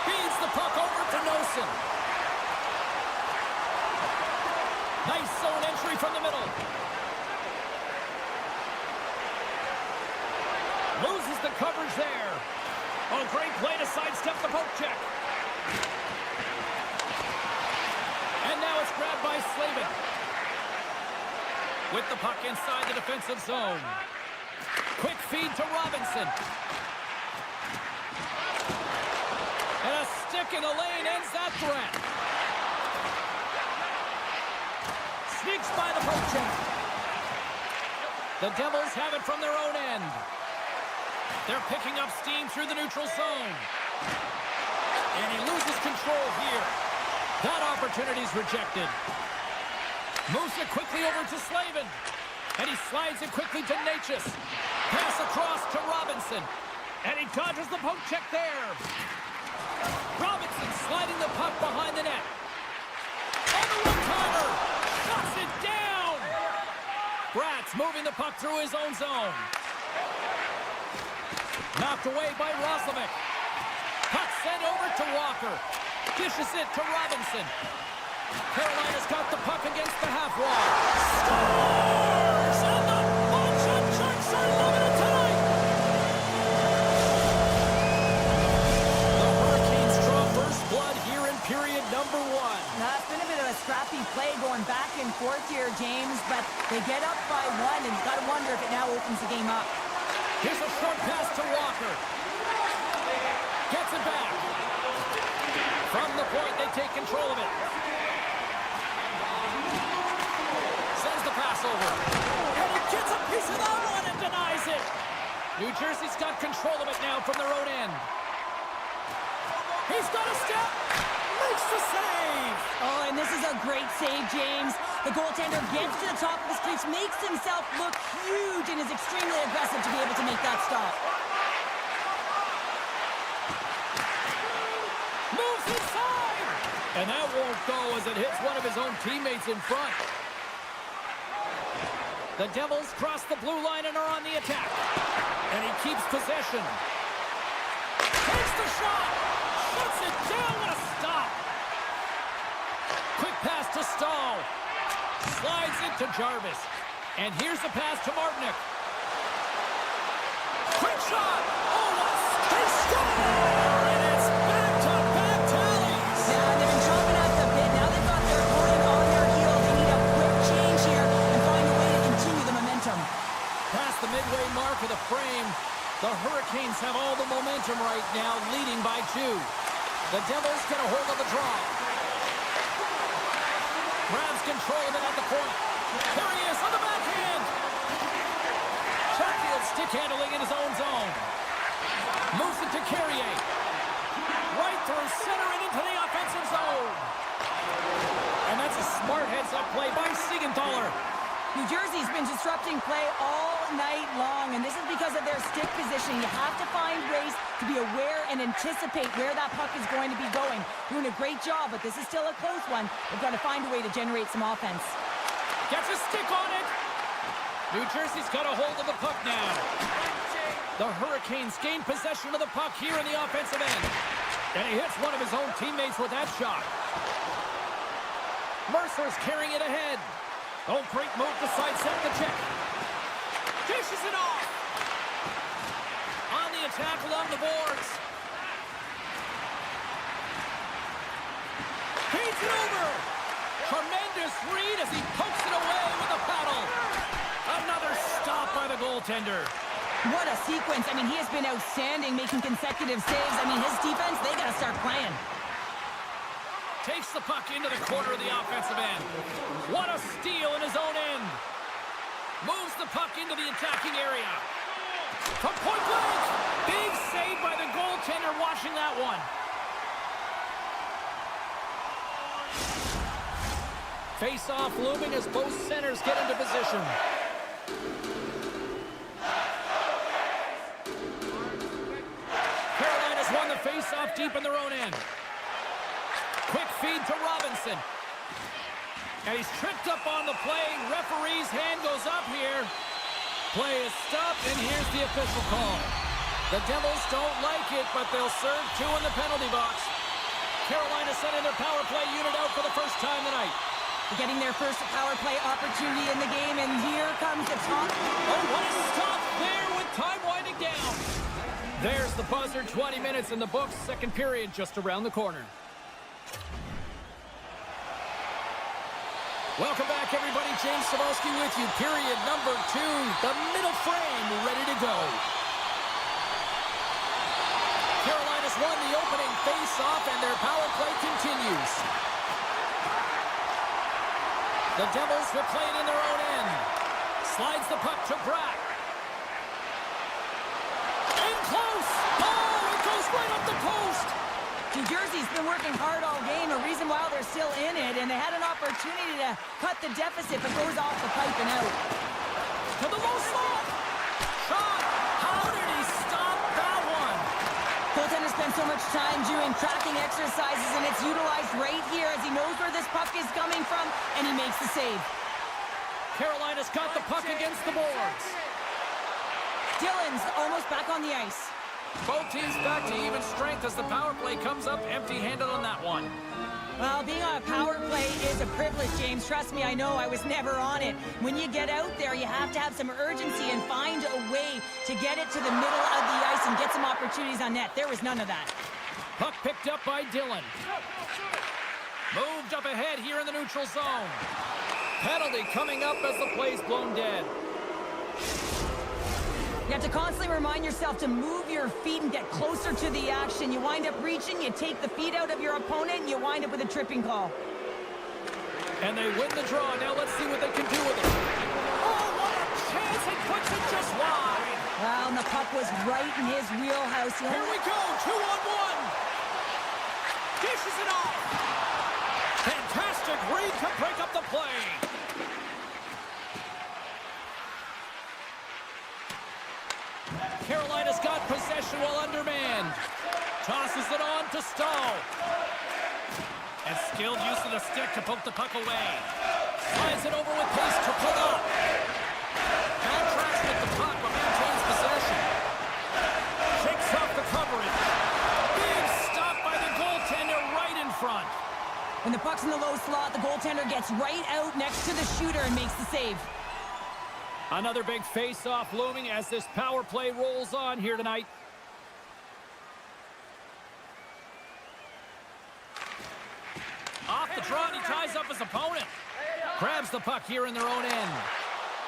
Feeds the puck over to Nosen. Nice zone entry from the middle. Loses the coverage there. Oh, great play to sidestep the poke check. And now it's grabbed by Slavin. With the puck inside the defensive zone. Quick feed to Robinson. And a stick in the lane ends that threat. Sneaks by the poke check. The Devils have it from their own end. They're picking up steam through the neutral zone. And he loses control here. That opportunity's rejected. Moves it quickly over to Slavin. And he slides it quickly to Natchez. Pass across to Robinson. And he dodges the poke check there. Robinson sliding the puck behind the net. On the one-timer. Shuts it down. Bratz moving the puck through his own zone. Knocked away by Roslovic. Puck sent over to Walker. Dishes it to Robinson. Carolina's got the puck against the half wall. Scores! And the Motion Sharks are loving it tonight! The Hurricanes draw first blood here in period number 1. It's been a bit of a scrappy play going back and forth here, James, but they get up by 1, and you've got to wonder if it now opens the game up. Here's a short pass to Walker. Gets it back. From the point, they take control of it. Sends the pass over. And he gets a piece of that one and denies it. New Jersey's got control of it now from their own end. He's got a step. Makes the save. Oh, and this is a great save, James. The goaltender gets to the top of his crease, makes himself look huge, and is extremely aggressive to be able to make that stop. Moves inside! And that won't go as it hits one of his own teammates in front. The Devils cross the blue line and are on the attack. And he keeps possession. Takes the shot! Shuts it down! What a stop! Quick pass to Stahl. Slides into Jarvis. And here's the pass to Martinick. Quick shot! Oh, what a they score! And it's back-to-back tallies! Yeah, they've been chomping at the bit. Now they've got their opponent on their heels. They need a quick change here and find a way to continue the momentum. Past the midway mark of the frame, the Hurricanes have all the momentum right now, leading by 2. The Devils get a hold of the draw. Grabs control of it at the point. There he is on the backhand. Chatfield stick handling in his own zone. Moves it to Carrier. Right through center and into the offensive zone. And that's a smart heads-up play by Siegenthaler. New Jersey's been disrupting play all night long, and this is because of their stick positioning. You have to find ways to be aware and anticipate where that puck is going to be going. Doing a great job, but this is still a close one. They've got to find a way to generate some offense. Gets a stick on it. New Jersey's got a hold of the puck now. The Hurricanes gain possession of the puck here in the offensive end. And he hits one of his own teammates with that shot. Mercer's carrying it ahead. Oh, great move to sidestep the check. Dishes it off. On the attack along the boards. Feeds it over. Tremendous read as he pokes it away with a paddle. Another stop by the goaltender. What a sequence. I mean, he has been outstanding, making consecutive saves. I mean, his defense, they got to start playing. Takes the puck into the corner of the offensive end. What a steal in his own end. Moves the puck into the attacking area. From point blank. Big save by the goaltender watching that one. Face-off looming as both centers get into position. Carolina's won the face-off deep in their own end. Quick feed to Robinson. And he's tripped up on the play. Referee's hand goes up here. Play is stopped, and here's the official call. The Devils don't like it, but they'll serve 2 in the penalty box. Carolina sending their power play unit out for the first time tonight. Getting their first power play opportunity in the game, and here comes the top. Oh, what a stop there with time winding down. There's the buzzer, 20 minutes in the books, second period just around the corner. Welcome back, everybody. James Cebulski with you. Period number 2, the middle frame ready to go. Carolina's won the opening face-off, and their power play continues. The Devils will play it in their own end. Slides the puck to Brack. In close! Oh, it goes right up the post! New Jersey's been working hard all game, a reason why they're still in it, and they had an opportunity to cut the deficit, but goes off the pipe and out. To the low slot! Shot! How did he stop that one? Goaltender spends so much time doing tracking exercises, and it's utilized right here as he knows where this puck is coming from, and he makes the save. Carolina's got the puck against the boards. Dillon's almost back on the ice. Both teams back to even strength as the power play comes up empty-handed on that one. Well, being on a power play is a privilege, James. Trust me, I know. I was never on it. When you get out there, you have to have some urgency and find a way to get it to the middle of the ice and get some opportunities on net. There was none of that. Puck picked up by Dillon. Moved up ahead here in the neutral zone. Penalty coming up as the play's blown dead. You have to constantly remind yourself to move your feet and get closer to the action. You wind up reaching, you take the feet out of your opponent, and you wind up with a tripping call. And they win the draw. Now let's see what they can do with it. Oh, what a chance! He puts it just wide. Well, and the puck was right in his wheelhouse. Here we go, 2-on-1. Dishes it off. Fantastic read to break up the play. Carolina's got possession while undermanned. Tosses it on to Stahl. And skilled use of the stick to poke the puck away. Slides it over with pace to pull up. Backtracks with the puck but maintains possession. Shakes off the coverage. Big stop by the goaltender right in front. When the puck's in the low slot, the goaltender gets right out next to the shooter and makes the save. Another big face-off looming as this power play rolls on here tonight. Off the draw, he ties up his opponent. Grabs the puck here in their own end.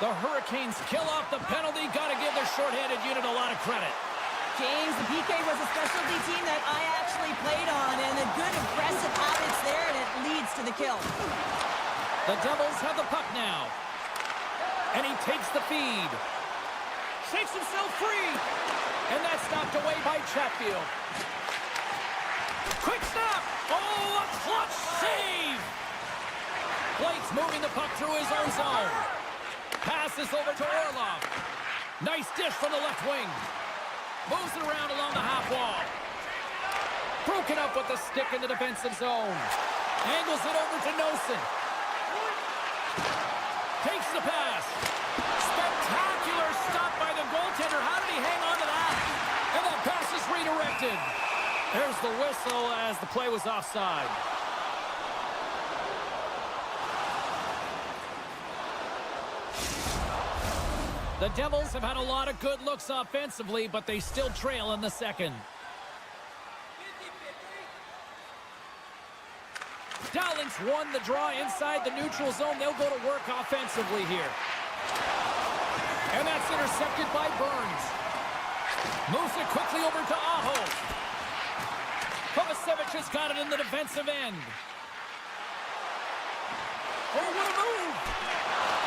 The Hurricanes kill off the penalty. Got to give their shorthanded unit a lot of credit. James, the PK was a specialty team that I actually played on, and a good aggressive habits there, and it leads to the kill. The Devils have the puck now. And he takes the feed. Shakes himself free. And that's knocked away by Chatfield. Quick snap. Oh, a clutch save. Blake's moving the puck through his own zone. Passes over to Orlov. Nice dish from the left wing. Moves it around along the half wall. Broken up with the stick in the defensive zone. Angles it over to Nosen. Takes the pass. Spectacular stop by the goaltender. How did he hang on to that? And that pass is redirected. There's the whistle as the play was offside. The Devils have had a lot of good looks offensively, but they still trail in the second. Dowling's won the draw inside the neutral zone. They'll go to work offensively here. And that's intercepted by Burns. Moves it quickly over to Aho. Kovacevic has got it in the defensive end. Oh, what a move!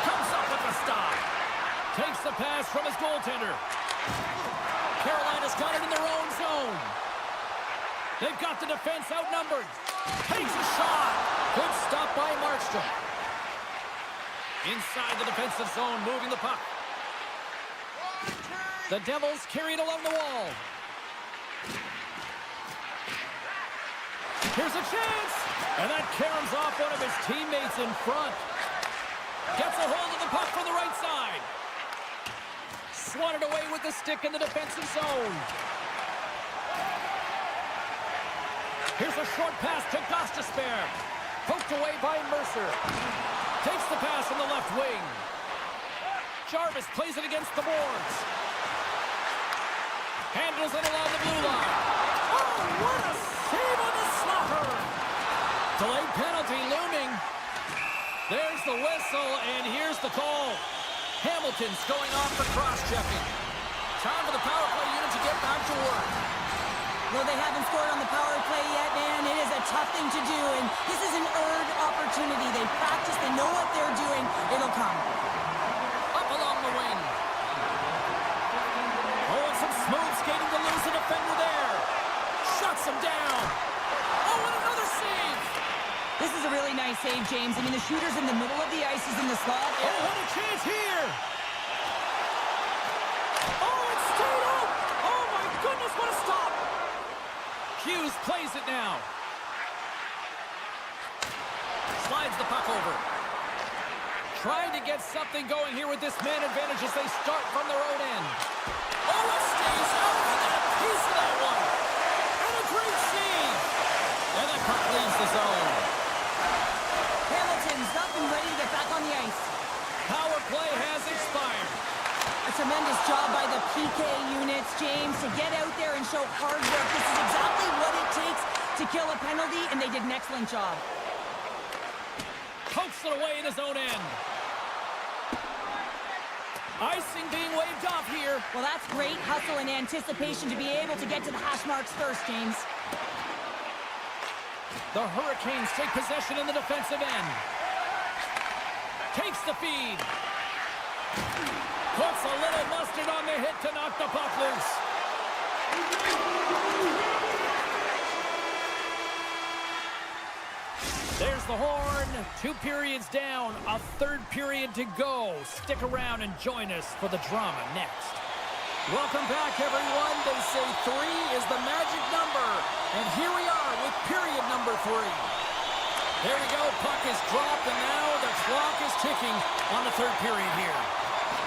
Comes up with the stop. Takes the pass from his goaltender. Carolina's got it in their own zone. They've got the defense outnumbered. Takes a shot. Good stop by Markstrom. Inside the defensive zone, moving the puck. The Devils carry it along the wall. Here's a chance. And that caroms off one of his teammates in front. Gets a hold of the puck from the right side. just wanted away with the stick in the defensive zone. Here's a short pass to Gostisbehere. Poked away by Mercer. Takes the pass on the left wing. Jarvis plays it against the boards. Handles it along the blue line. Oh, what a save on the slaughter! Delayed penalty looming. There's the whistle, and here's the call. Hamilton's going off for cross-checking. Time for the power play unit to get back to work. Well, they haven't scored on the power play yet, man. It is a tough thing to do, and this is an earned opportunity. They practice, they know what they're doing. It'll come. Up along the wing. Oh, and some smooth skating to lose a defender there. Shuts him down. Oh, and another save. This is a really nice save, James. I mean, the shooter's in the middle of the ice. He's in the slot. Oh, what a chance here. Oh, it stayed up. Oh, my goodness, what a stop. Hughes plays it now. Slides the puck over. Trying to get something going here with this man advantage as they start from their own end. Oh, it stays out. He got a piece of that one. And a great save. And that puck leaves the zone. Hamilton's up and ready to get back on the ice. Power play has expired. A tremendous job by the PK units, James, to get out there and show hard work. This is exactly what it takes to kill a penalty, and they did an excellent job. Pokes it away in his own end. Icing being waved off here. Well, that's great hustle and anticipation to be able to get to the hash marks first, James. The Hurricanes take possession in the defensive end. Takes the feed. Puts a little mustard on the hit to knock the puck loose. There's the horn. 2 periods down. A 3rd period to go. Stick around and join us for the drama next. Welcome back, everyone. They say 3 is the magic number. And here we are with period number 3. There we go. Puck is dropped, and now the clock is ticking on the 3rd period here.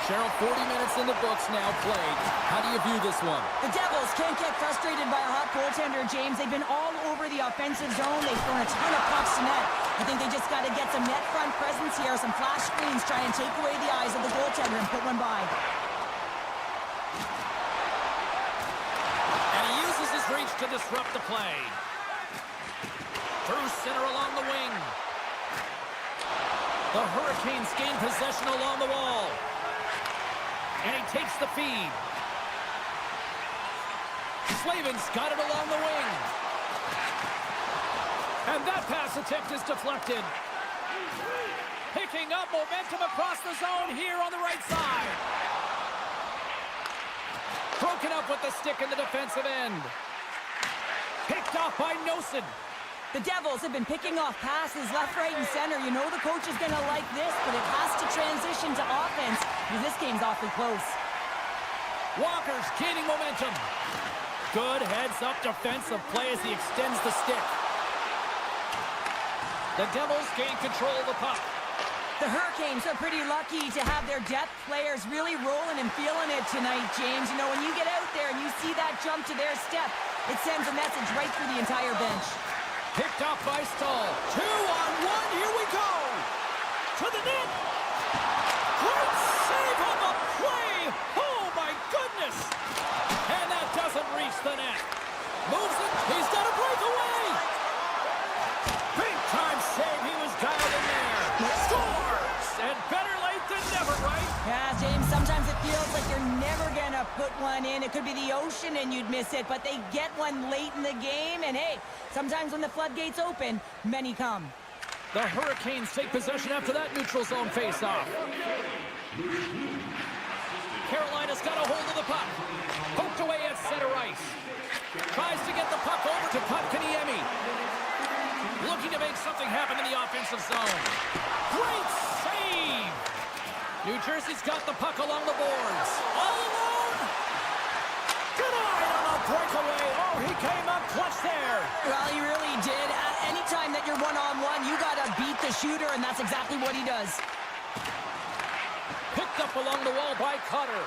Cheryl, 40 minutes in the books now played. How do you view this one? The Devils can't get frustrated by a hot goaltender, James. They've been all over the offensive zone. They've thrown a ton of pucks to net. I think they just got to get some net front presence here, some flash screens, try and take away the eyes of the goaltender and put one by. And he uses his reach to disrupt the play. Through center along the wing. The Hurricanes gain possession along the wall. And he takes the feed. Slavin's got it along the wing. And that pass attempt is deflected. Picking up momentum across the zone here on the right side. Broken up with the stick in the defensive end. Picked off by Nosen. The Devils have been picking off passes left, right, and center. You know the coach is going to like this, but it has to transition to offense because this game's awfully close. Walker's gaining momentum. Good heads-up defensive play as he extends the stick. The Devils gain control of the puck. The Hurricanes are pretty lucky to have their depth players really rolling and feeling it tonight, James. You know, when you get out there and you see that jump to their step, it sends a message right through the entire bench. Picked off by Stahl. 2-on-1. Here we go. To the net. Great save on the play. Oh, my goodness. And that doesn't reach the net. Moves it. He's got a breakaway. Big time save. He was dialed in there. Scores. And better late than never, right? Yeah, James, sometimes it feels like you're never going to put one in. It could be the ocean and you'd miss it, but they get one late in the game, and hey, sometimes when the floodgates open, many come. The Hurricanes take possession after that neutral zone face-off. Carolina's got a hold of the puck. Poked away at center ice. Tries to get the puck over to Kotkaniemi. Looking to make something happen in the offensive zone. Great save! New Jersey's got the puck along the boards. All alone! Denied on a breakaway. Oh, he came up clutch there. Well, he really did. Anytime that you're one-on-one, you got to beat the shooter, and that's exactly what he does. Picked up along the wall by Cutter.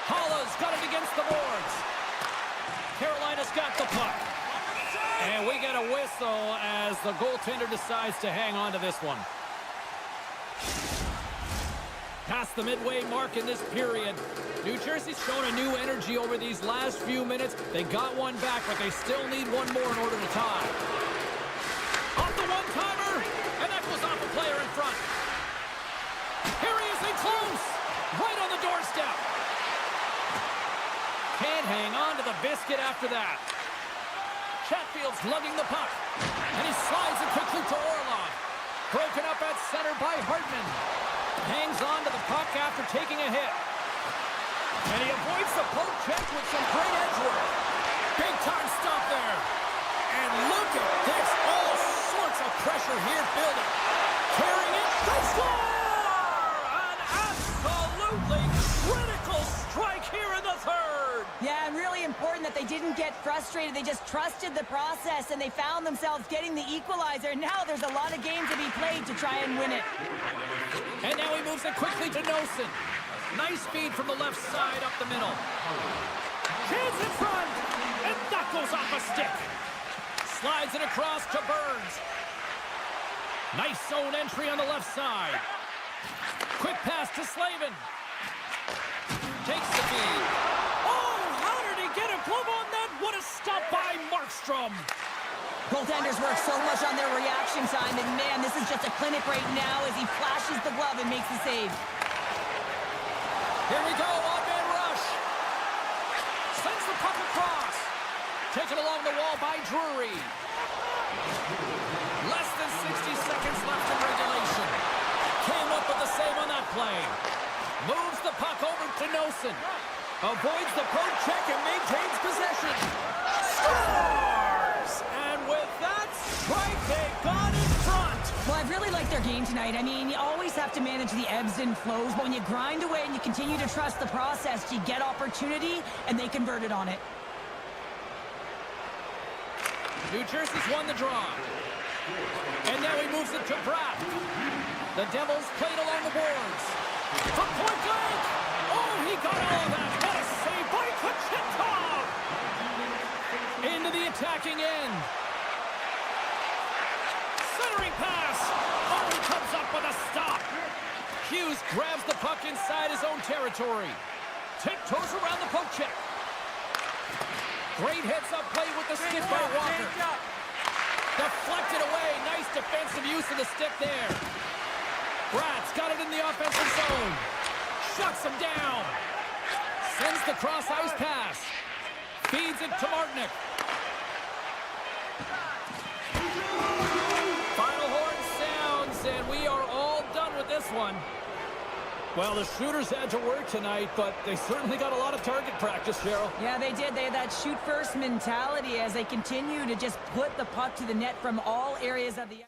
Holla's got it against the boards. Carolina's got the puck. And we get a whistle as the goaltender decides to hang on to this one. Past the midway mark in this period. New Jersey's shown a new energy over these last few minutes. They got one back, but they still need one more in order to tie. Off the one-timer, and that goes off a player in front. Here he is in close, right on the doorstep. Can't hang on to the biscuit after that. Chatfield's lugging the puck, and he slides it quickly to Orlov. Broken up at center by Hartman. Hangs on to the puck after taking a hit. And he avoids the poke check with some great edge work. Big time stop there. And look at this. All sorts of pressure here building. Carrying it. They score! An absolutely critical strike here in the third. Yeah, and really important that they didn't get frustrated. They just trusted the process, and they found themselves getting the equalizer. Now there's a lot of game to be played to try and win it. And now he moves it quickly to Nosen. Nice feed from the left side up the middle. Chance in front, and that goes off a stick. Slides it across to Burns. Nice zone entry on the left side. Quick pass to Slavin. Takes the feed. Oh, how did he get a glove on that? What a stop by Markstrom. Goaltenders work so much on their reaction time, and man, this is just a clinic right now as he flashes the glove and makes the save. Here we go, on-man rush. Sends the puck across. Taken along the wall by Drury. Less than 60 seconds left in regulation. Came up with the save on that play. Moves the puck over to Nosen. Avoids the poke check and maintains possession. Scores! And with that strike, they got in front. Well, I really like their game tonight. I mean, you always have to manage the ebbs and flows, but when you grind away and you continue to trust the process, you get opportunity, and they converted on it. New Jersey's won the draw. And now he moves it to Bratt. The Devils played along the boards. From point blank! Oh, he got all of that. What a save by Kochetkov! Into the attacking end. Centering pass. Oh, he comes up with a stop. Hughes grabs the puck inside his own territory. Tiptoes around the poke check. Great heads-up play with the stick by Walker. Deflected away. Nice defensive use of the stick there. Bratt's got it in the offensive zone. Shuts him down. Sends the cross-ice pass. Feeds it to Martinick. Final horn sounds, and we are all done with this one. Well, the shooters had to work tonight, but they certainly got a lot of target practice, Cheryl. Yeah, they did. They had that shoot-first mentality as they continue to just put the puck to the net from all areas of the...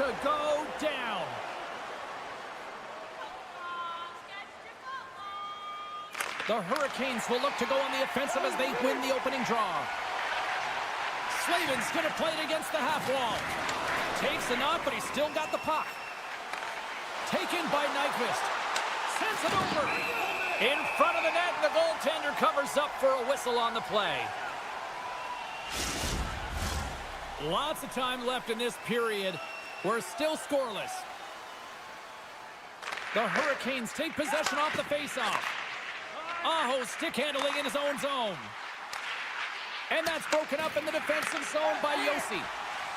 to go down. The Hurricanes will look to go on the offensive as they win the opening draw. Slavin's going to play it against the half wall. Takes a knock, but he's still got the puck. Taken by Nyquist. Sends it over. In front of the net, the goaltender covers up for a whistle on the play. Lots of time left in this period. We're still scoreless. The Hurricanes take possession off the faceoff. Aho stick handling in his own zone. And that's broken up in the defensive zone by Yossi.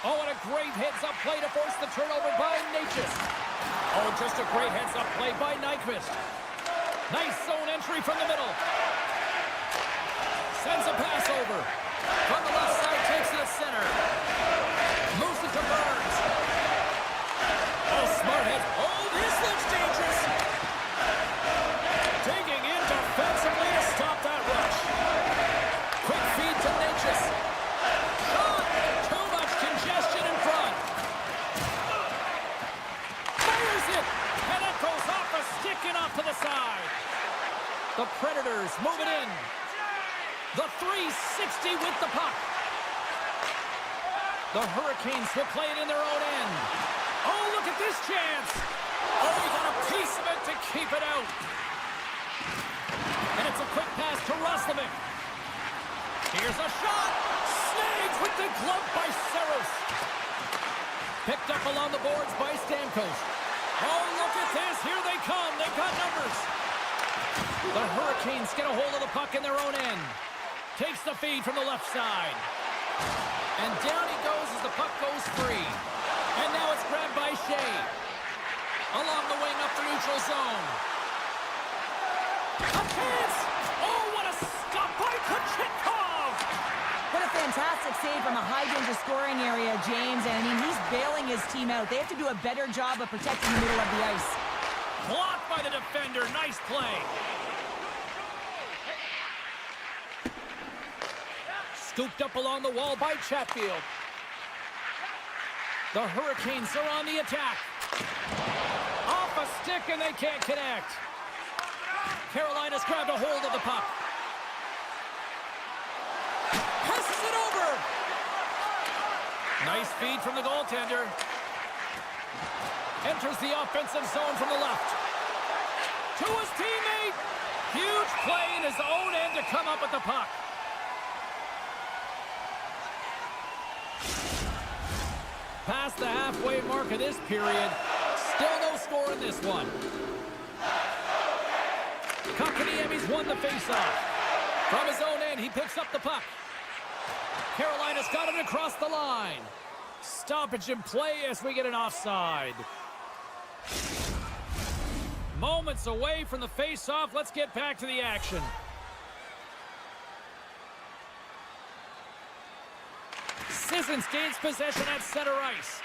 Oh, and a great heads-up play to force the turnover by Natchez. Oh, just a great heads-up play by Nyquist. Nice zone entry from the middle. Sends a pass over. From the left side, takes it at center. Moves it to Burns. Oh, smart head. Oh, this looks dangerous. Digging in defensively to stop that rush. Quick feed to Natchez. Shot. Too much congestion in front. Fires it. And it goes off a stick and off to the side. The Predators move it in. The 360 with the puck. The Hurricanes will play it in their own end. Oh, look at this chance. Oh, he got a piece of it to keep it out. And it's a quick pass to Roslovic. Here's a shot. Snagged with the glove by Saros. Picked up along the boards by Stamkos. Oh, look at this. Here they come. They've got numbers. The Hurricanes get a hold of the puck in their own end. Takes the feed from the left side. And down he goes as the puck goes free. And now it's grabbed by Shea. Along the wing up the neutral zone. A chance! Oh, what a stop by Kochetkov! What a fantastic save from a high-danger scoring area, James. And, I mean, he's bailing his team out. They have to do a better job of protecting the middle of the ice. Blocked by the defender. Nice play. Scooped up along the wall by Chatfield. The Hurricanes are on the attack. Off a stick and they can't connect. Carolina's grabbed a hold of the puck. Passes it over. Nice feed from the goaltender. Enters the offensive zone from the left. To his teammate. Huge play in his own end to come up with the puck. Past the halfway mark of this period. Still no score in this one. Kotkaniemi's won the faceoff. From his own end, he picks up the puck. Carolina's got it across the line. Stoppage in play as we get an offside. Moments away from the faceoff. Let's get back to the action. Sissons gains possession at center ice.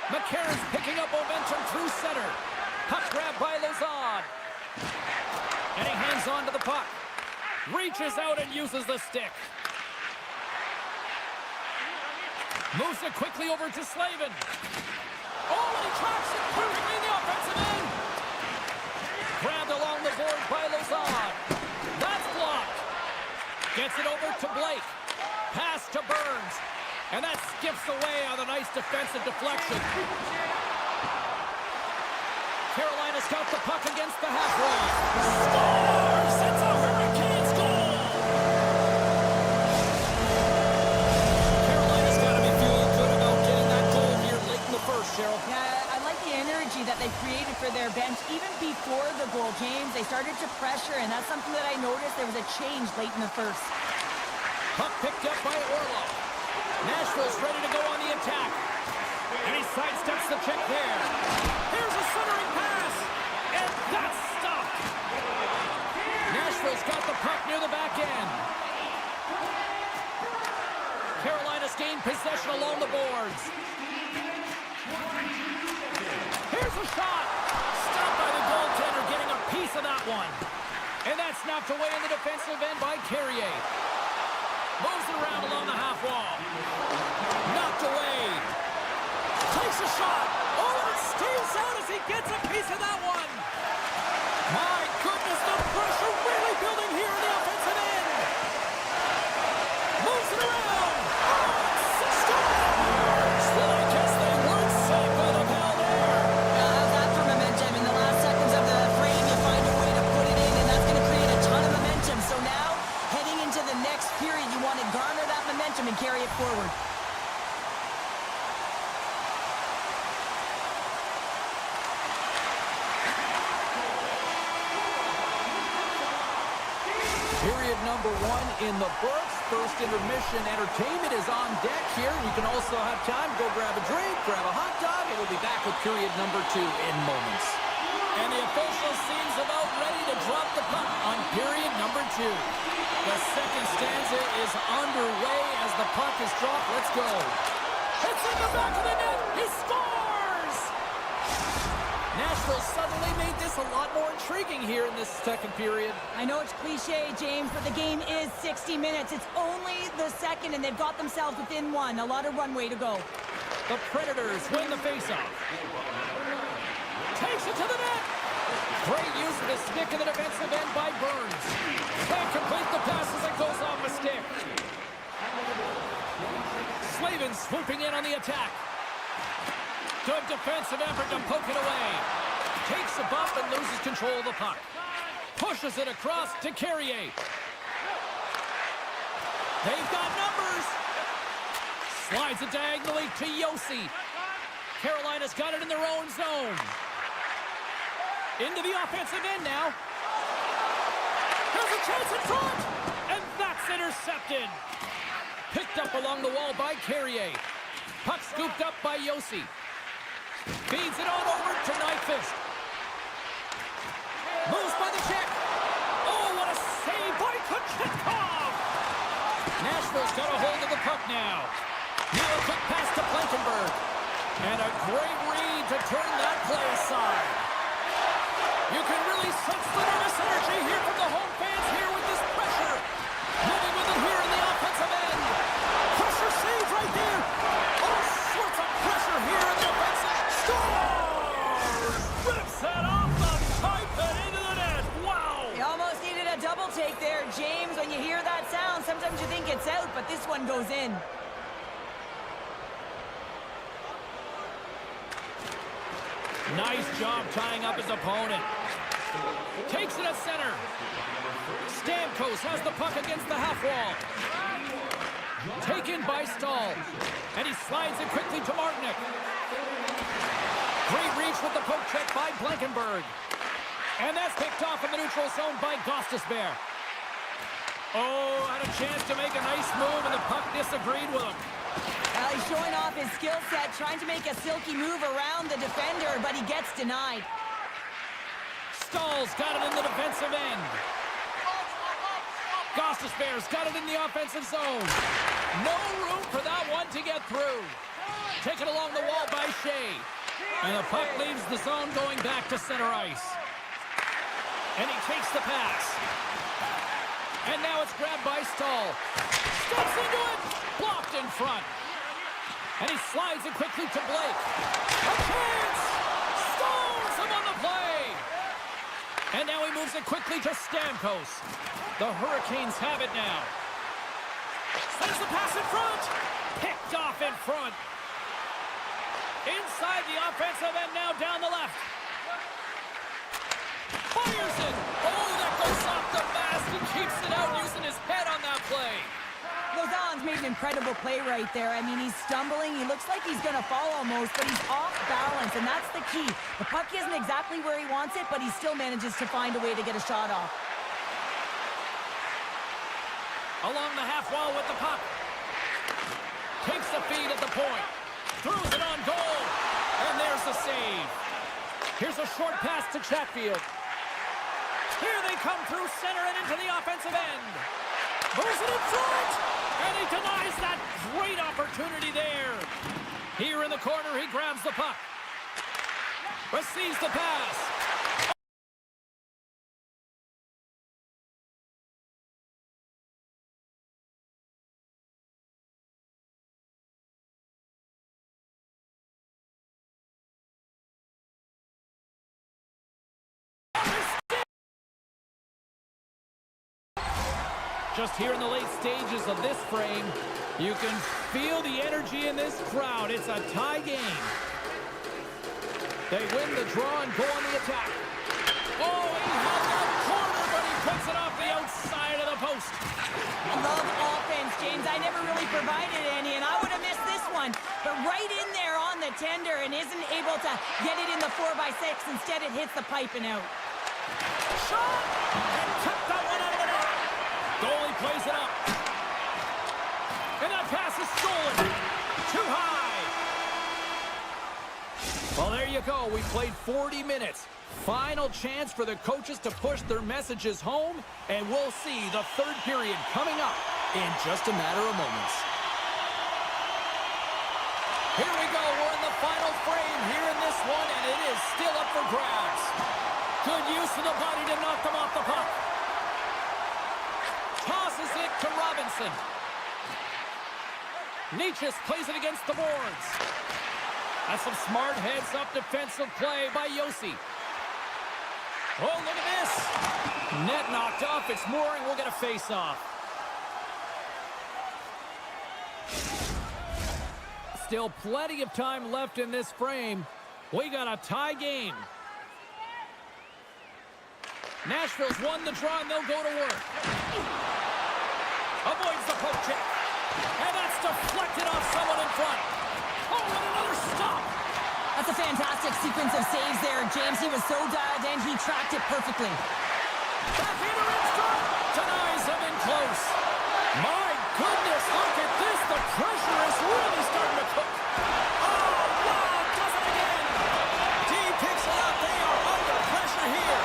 McCarron's picking up momentum through center. Puck grab by Lazard. And he hangs on to the puck. Reaches out and uses the stick. Moves it quickly over to Slavin. Oh, and he tracks it perfectly in the offensive end. Grabbed along the board by Lazard. That's blocked. Gets it over to Blake. Pass to Burns. And that skips away on a nice defensive deflection. Carolina's got the puck against the half wall. Scores! It's a Hurricanes goal! Carolina's got to be feeling good about getting that goal here late in the first, Cheryl. Yeah, I like the energy that they created for their bench. Even before the goal, James, they started to pressure, and that's something that I noticed. There was a change late in the first. Puck picked up by Orlov. Nashville's ready to go on the attack. And he sidesteps the check there. Here's a centering pass. And that's stopped. Nashville's got the puck near the back end. Carolina's gained possession along the boards. Here's a shot. Stopped by the goaltender, getting a piece of that one. And that's knocked away in the defensive end by Carrier. Moves it around along the half wall. Knocked away. Takes a shot. Oh, and it stays out as he gets a piece of that one. My goodness, the pressure really building here in the offensive end. Moves it around. Oh, it's scores. Well, I guess they weren't safe by the PL there. How's that for momentum? In the last seconds of the frame, you find a way to put it in, and that's going to create a ton of momentum. So now, heading into the next period, you want to garner that momentum and carry it forward. Period number 1 in the books. First intermission entertainment is on deck here. We can also have time to go grab a drink, grab a hot dog, and we'll be back with period number 2 in moments. And the official seems about ready to drop the puck on period number 2. The second stanza is underway as the puck is dropped. Let's go. It's in the back of the net. He scores! Nashville suddenly made this a lot more intriguing here in this second period. I know it's cliche, James, but the game is 60 minutes. It's only the second, and they've got themselves within one. A lot of runway to go. The Predators win the faceoff. Takes it to the net. Great use of the stick in the defensive end by Burns. Can't complete the pass as it goes off the stick. Slavin swooping in on the attack. Good defensive effort to poke it away. Takes a bump and loses control of the puck. Pushes it across to Carrier. They've got numbers. Slides it diagonally to Yossi. Carolina's got it in their own zone. Into the offensive end now. There's a chance in front. And that's intercepted. Picked up along the wall by Carrier. Puck scooped up by Yossi. Feeds it on over to Nyquist. Moves by the check. Oh, what a save by Kochetkov! Nashville's got a hold of the puck now. Now a quick pass to Blankenberg. And a great read to turn that play aside. You can really sense the nervous energy here from the home fans here with this pressure. Moving with it here in the offensive end. Pressure save right there. All sorts of pressure here in the offensive. Scores! Rips it off the pipe and into the net. Wow! You almost needed a double take there, James. When you hear that sound, sometimes you think it's out, but this one goes in. Nice job tying up his opponent. Takes it at center. Stamkos has the puck against the half wall. Taken by Stahl. And he slides it quickly to Martinic. Great reach with the poke check by Blankenberg. And that's picked off in the neutral zone by Gostisbehere. Oh, had a chance to make a nice move, and the puck disagreed with him. Well, he's showing off his skill set, trying to make a silky move around the defender, but he gets denied. Stahl's got it in the defensive end. Gostisbehere's got it in the offensive zone. No room for that one to get through. Taken along the wall by Shea. And the puck leaves the zone going back to center ice. And he takes the pass. And now it's grabbed by Stahl. Steps into it. Blocked in front. And he slides it quickly to Blake. A chance! Stones him on the play! And now he moves it quickly to Stamkos. The Hurricanes have it now. Sends the pass in front. Picked off in front. Inside the offensive end now down the left. Fires it. Oh, that goes off the mask. He keeps it out using his head on that play. Lauzon's made an incredible play right there. I mean, he's stumbling. He looks like he's going to fall almost, but he's off balance, and that's the key. The puck isn't exactly where he wants it, but he still manages to find a way to get a shot off. Along the half wall with the puck. Takes the feed at the point. Throws it on goal. And there's the save. Here's a short pass to Chatfield. Here they come through center and into the offensive end. Moves it in front. And he denies that great opportunity there. Here in the corner, he grabs the puck. Receives the pass. Just here in the late stages of this frame, you can feel the energy in this crowd. It's a tie game. They win the draw and go on the attack. Oh, he had that corner, but he puts it off the outside of the post. I love offense, James. I never really provided any, and I would have missed this one. But right in there on the tender and isn't able to get it in the 4x6. Instead, it hits the pipe and out. Shot! And took that one out of the net. Goalie plays it up. And that pass is stolen. Too high. Well, there you go. We played 40 minutes. Final chance for the coaches to push their messages home, and we'll see the third period coming up in just a matter of moments. Here we go. We're in the final frame here in this one, and it is still up for grabs. Good use of the body to knock them off the puck. Tosses it to Robinson. Nietzsche plays it against the boards. That's some smart heads-up defensive play by Yossi. Oh, look at this. Net knocked off. It's Mooring. We'll get a face-off. Still plenty of time left in this frame. We got a tie game. Nashville's won the draw, and they'll go to work. Avoids the poke check. And that's deflected off someone in front. Oh, and another stop. That's a fantastic sequence of saves there, James. He was so dialed in, he tracked it perfectly. Backhander in front. Denies him in close. My goodness, look at this. The pressure is really starting to cook. Oh, wow, does it again. D picks it up. They are under pressure here.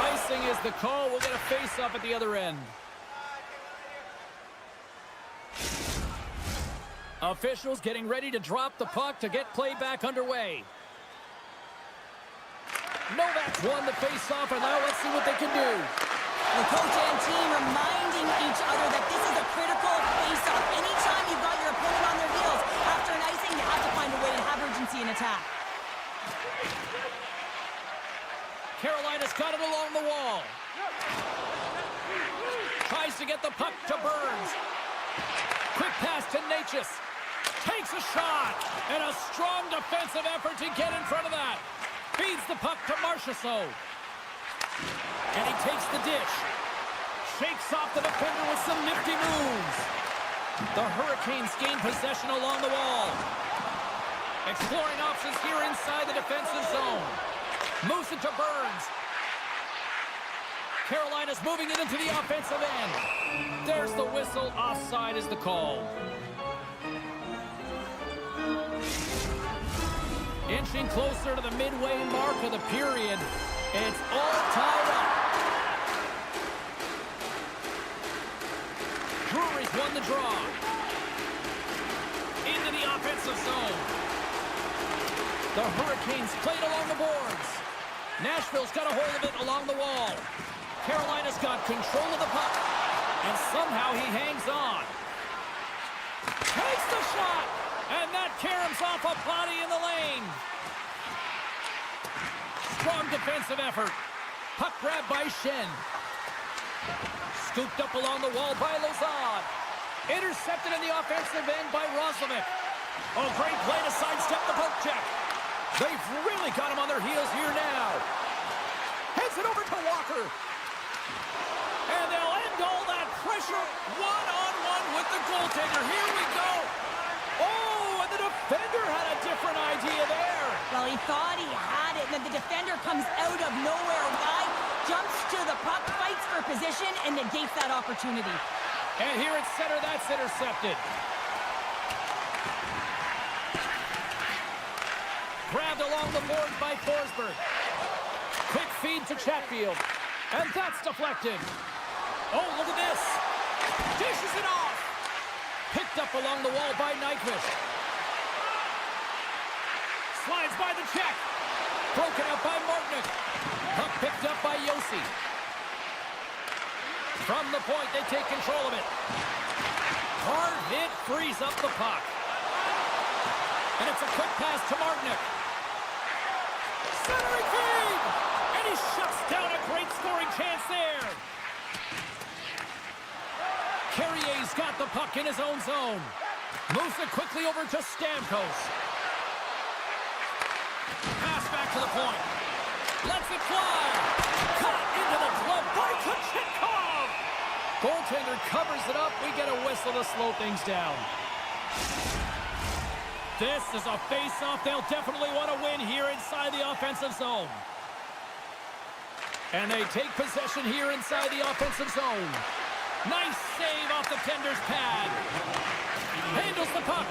Icing is the call. We'll get a face-up at the other end. Officials getting ready to drop the puck to get play back underway. Novak won the face-off, and now let's see what they can do. The coach and team reminding each other that this is a critical face-off. Anytime you've got your opponent on their heels, after an icing, you have to find a way to have urgency in attack. Carolina's got it along the wall. Tries to get the puck to Burns. Quick pass to Natchez. Takes a shot. And a strong defensive effort to get in front of that. Feeds the puck to Marchessault. And he takes the dish. Shakes off the defender with some nifty moves. The Hurricanes gain possession along the wall. Exploring options here inside the defensive zone. Moves it to Burns. Carolina's moving it into the offensive end. There's the whistle. Offside is the call. Inching closer to the midway mark of the period. It's all tied up. Brewery's won the draw. Into the offensive zone. The Hurricanes played along the boards. Nashville's got a hold of it along the wall. Carolina's got control of the puck. And somehow he hangs on. Takes the shot. And that caroms off a body in the lane. Strong defensive effort. Puck grab by Shen. Scooped up along the wall by Lazard. Intercepted in the offensive end by Roslovic. Oh, great play to sidestep the poke check. They've really got him on their heels here now. Heads it over to Walker. And they'll end all that pressure one-on-one with the goaltender. Here we go. Oh, and the defender had a different idea there. Well, he thought he had it, and then the defender comes out of nowhere. Guy jumps to the puck, fights for position, and negates that opportunity. And here at center, that's intercepted. Grabbed along the boards by Forsberg. Quick feed to Chatfield. And that's deflected. Oh, look at this. Dishes it off. Picked up along the wall by Nyquist. Slides by the check. Broken out by Martinick. Puck picked up by Yossi. From the point, they take control of it. Hard hit frees up the puck. And it's a quick pass to Martinick. Centering feed! And he shuts down a great score. scoring chance there. Carrier's got the puck in his own zone. Moves it quickly over to Stamkos. Pass back to the point. Lets it fly. Caught into the glove by Kochetkov. Goaltender covers it up. We get a whistle to slow things down. This is a face-off they'll definitely want to win here inside the offensive zone. And they take possession here inside the offensive zone. Nice save off the tender's pad. Handles the puck.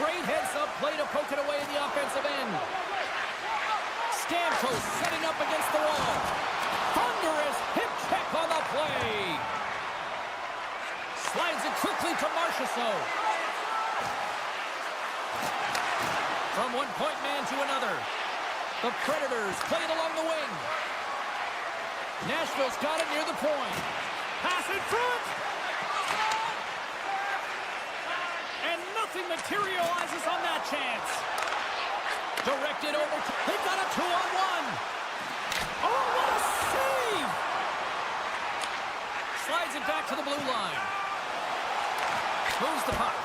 Great heads-up play to poke it away in the offensive end. Stamkos setting up against the wall. Thunderous hip check on the play. Slides it quickly to Marchessault. From one point man to another. The Predators play it along the wing. Nashville's got it near the point. Pass in front. And nothing materializes on that chance. Directed over to... They've got a 2-on-1. Oh, what a save! Slides it back to the blue line. Moves the puck.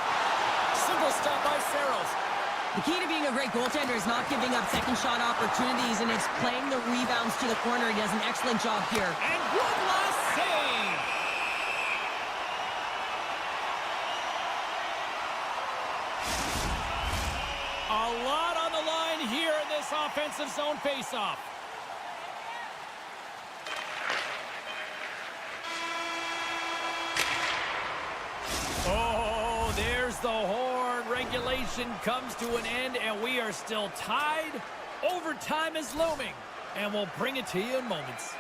Simple stop by Saros. The key to being a great goaltender is not giving up second shot opportunities, and it's playing the rebounds to the corner. He does an excellent job here. And one last save. A lot on the line here in this offensive zone faceoff. Oh, there's the horn. Regulation comes to an end, and we are still tied. Overtime is looming, and we'll bring it to you in moments.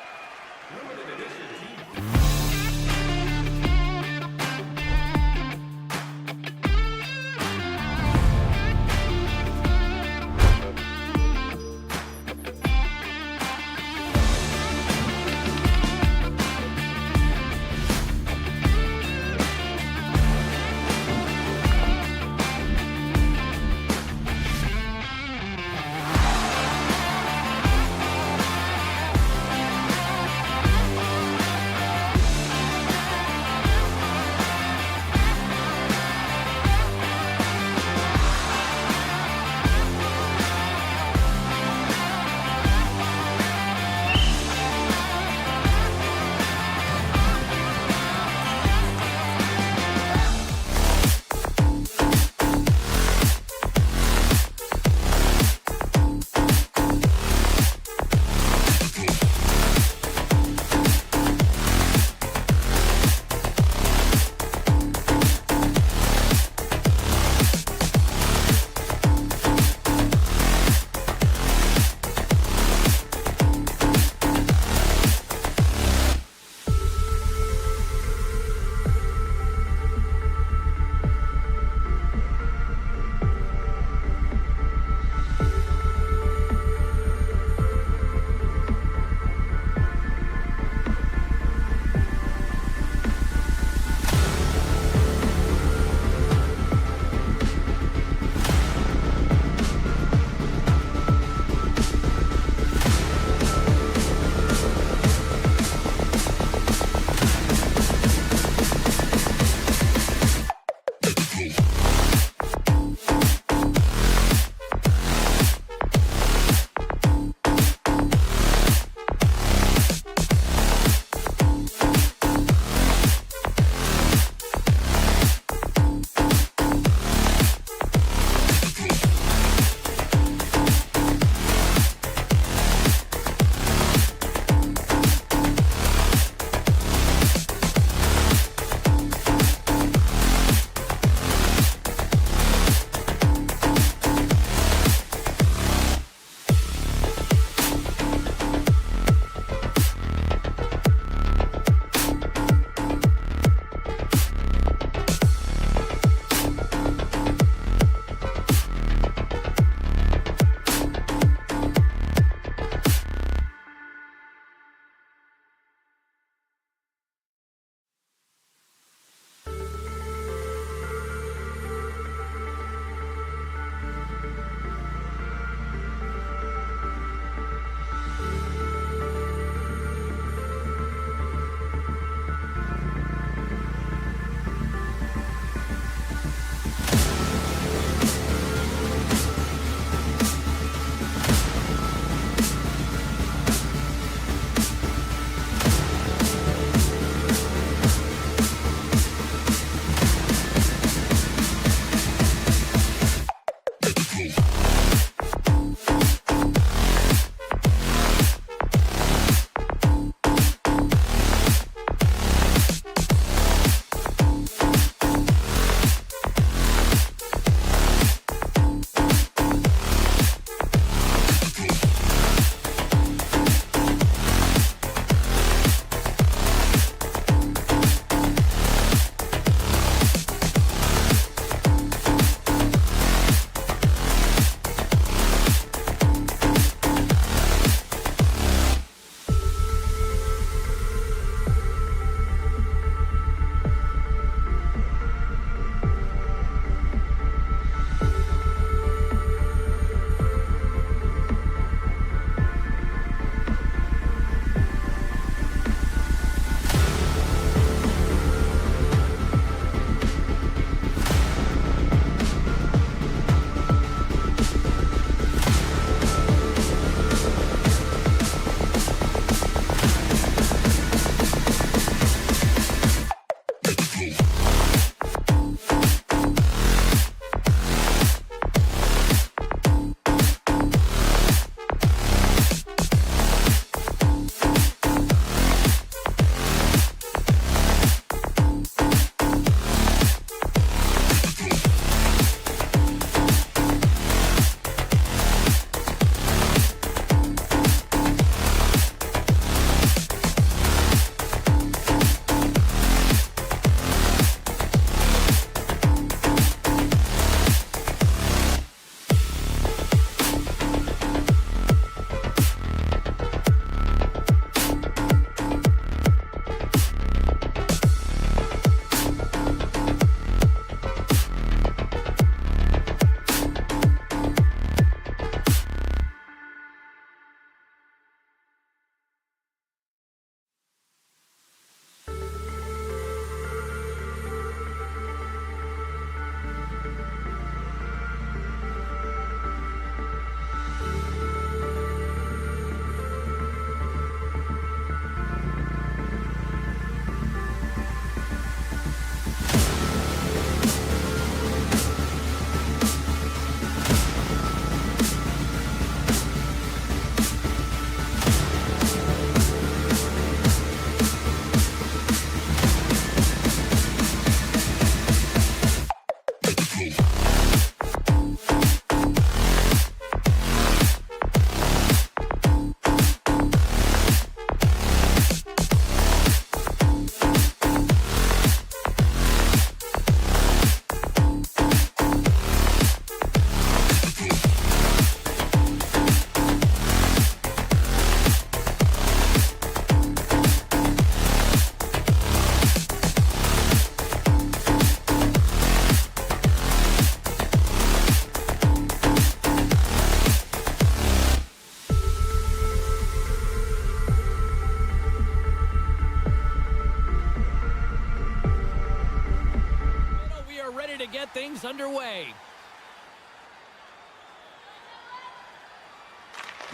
things underway.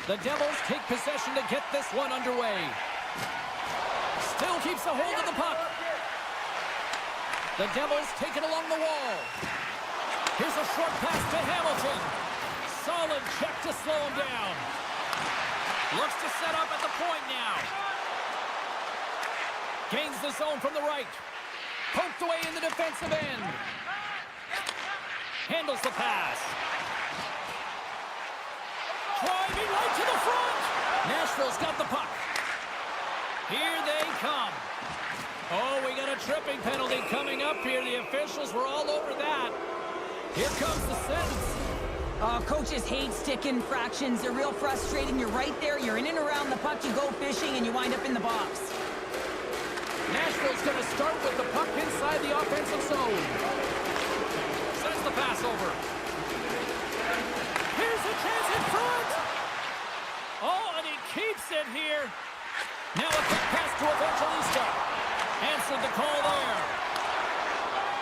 The Devils take possession to get this one underway. Still keeps a hold of the puck. The Devils take it along the wall. Here's a short pass to Hamilton. Solid check to slow him down. Looks to set up at the point now. Gains the zone from the right. Poked away in the defensive end. Handles the pass. Driving right to the front. Nashville's got the puck. Here they come. Oh, we got a tripping penalty coming up here. The officials were all over that. Here comes the sentence. Coaches hate stick infractions. They're real frustrating. You're right there. You're in and around the puck. You go fishing, and you wind up in the box. Nashville's going to start with the puck inside the offensive zone. Sends the pass over. Here's a chance in front. Oh, and he keeps it here. Now a quick pass to Evangelista. Answered the call there.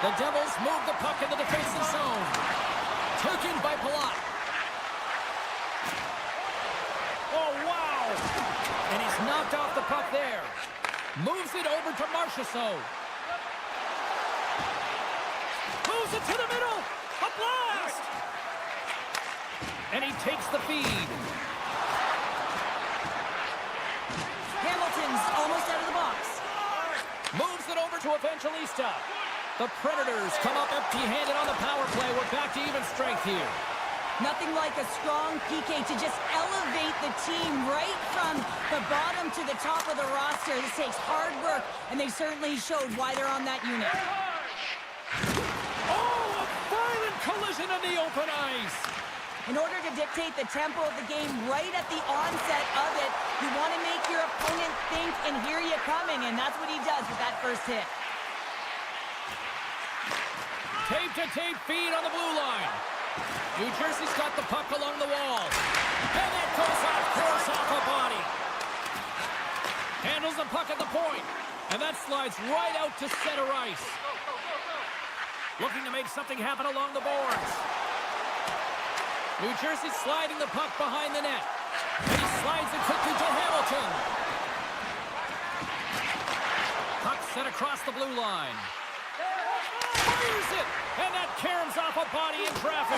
The Devils move the puck in the defensive zone. Taken by Palat. Oh, wow. And he's knocked off the puck there. Moves it over to Marchessault. Moves it to the middle. A blast. And he takes the feed. Hamilton's almost out of the box. Moves it over to Evangelista. The Predators come up empty-handed on the power play. We're back to even strength here. Nothing like a strong PK to just elevate the team right from the bottom to the top of the roster. This takes hard work, and they certainly showed why they're on that unit. Oh, a violent collision in the open ice. In order to dictate the tempo of the game right at the onset of it, you want to make your opponent think and hear you coming, and that's what he does with that first hit. Tape-to-tape feed on the blue line. New Jersey's got the puck along the wall. And that goes off course off a body. Handles the puck at the point. And that slides right out to center ice. Looking to make something happen along the boards. New Jersey sliding the puck behind the net. And he slides it quickly to Hamilton. Puck sent across the blue line. Fires it! And that caroms off a body in traffic.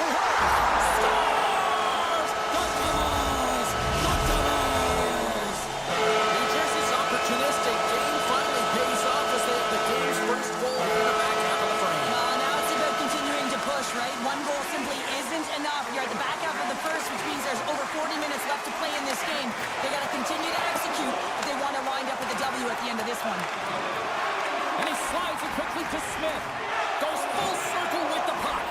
Scores! The Devils! The Devils! New Jersey's opportunistic game finally pays off as they have the game's first goal in the back half of the frame. Now it's about continuing to push, right? One goal simply isn't enough. You're at the back half of the first, which means there's over 40 minutes left to play in this game. They got to continue to execute if they want to wind up with a W at the end of this one. And he slides it quickly to Smith. Goes full circle with the puck.